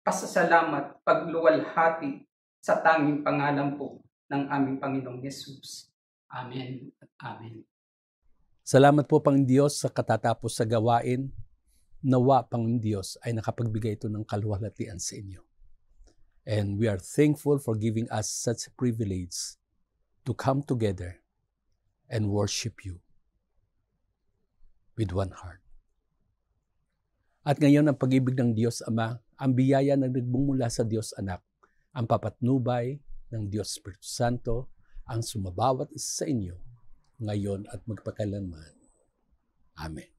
Speaker 6: pasasalamat, pagluwalhati sa tanging pangalan po ng aming Panginoong Yesus. Amen at amen.
Speaker 1: Salamat po, Panginoon Diyos, sa katatapos sa gawain. Nawa, Panginoon Diyos, ay nakapagbigay ito ng kaluwalhatian sa inyo. And we are thankful for giving us such a privilege to come together and worship you with one heart. At ngayon, ang pag-ibig ng Diyos Ama, ang biyaya na nagbumula sa Diyos Anak, ang papatnubay ng Diyos Espiritu Santo, ang sumabawat isa sa inyo, ngayon at magpakailanman. Amen.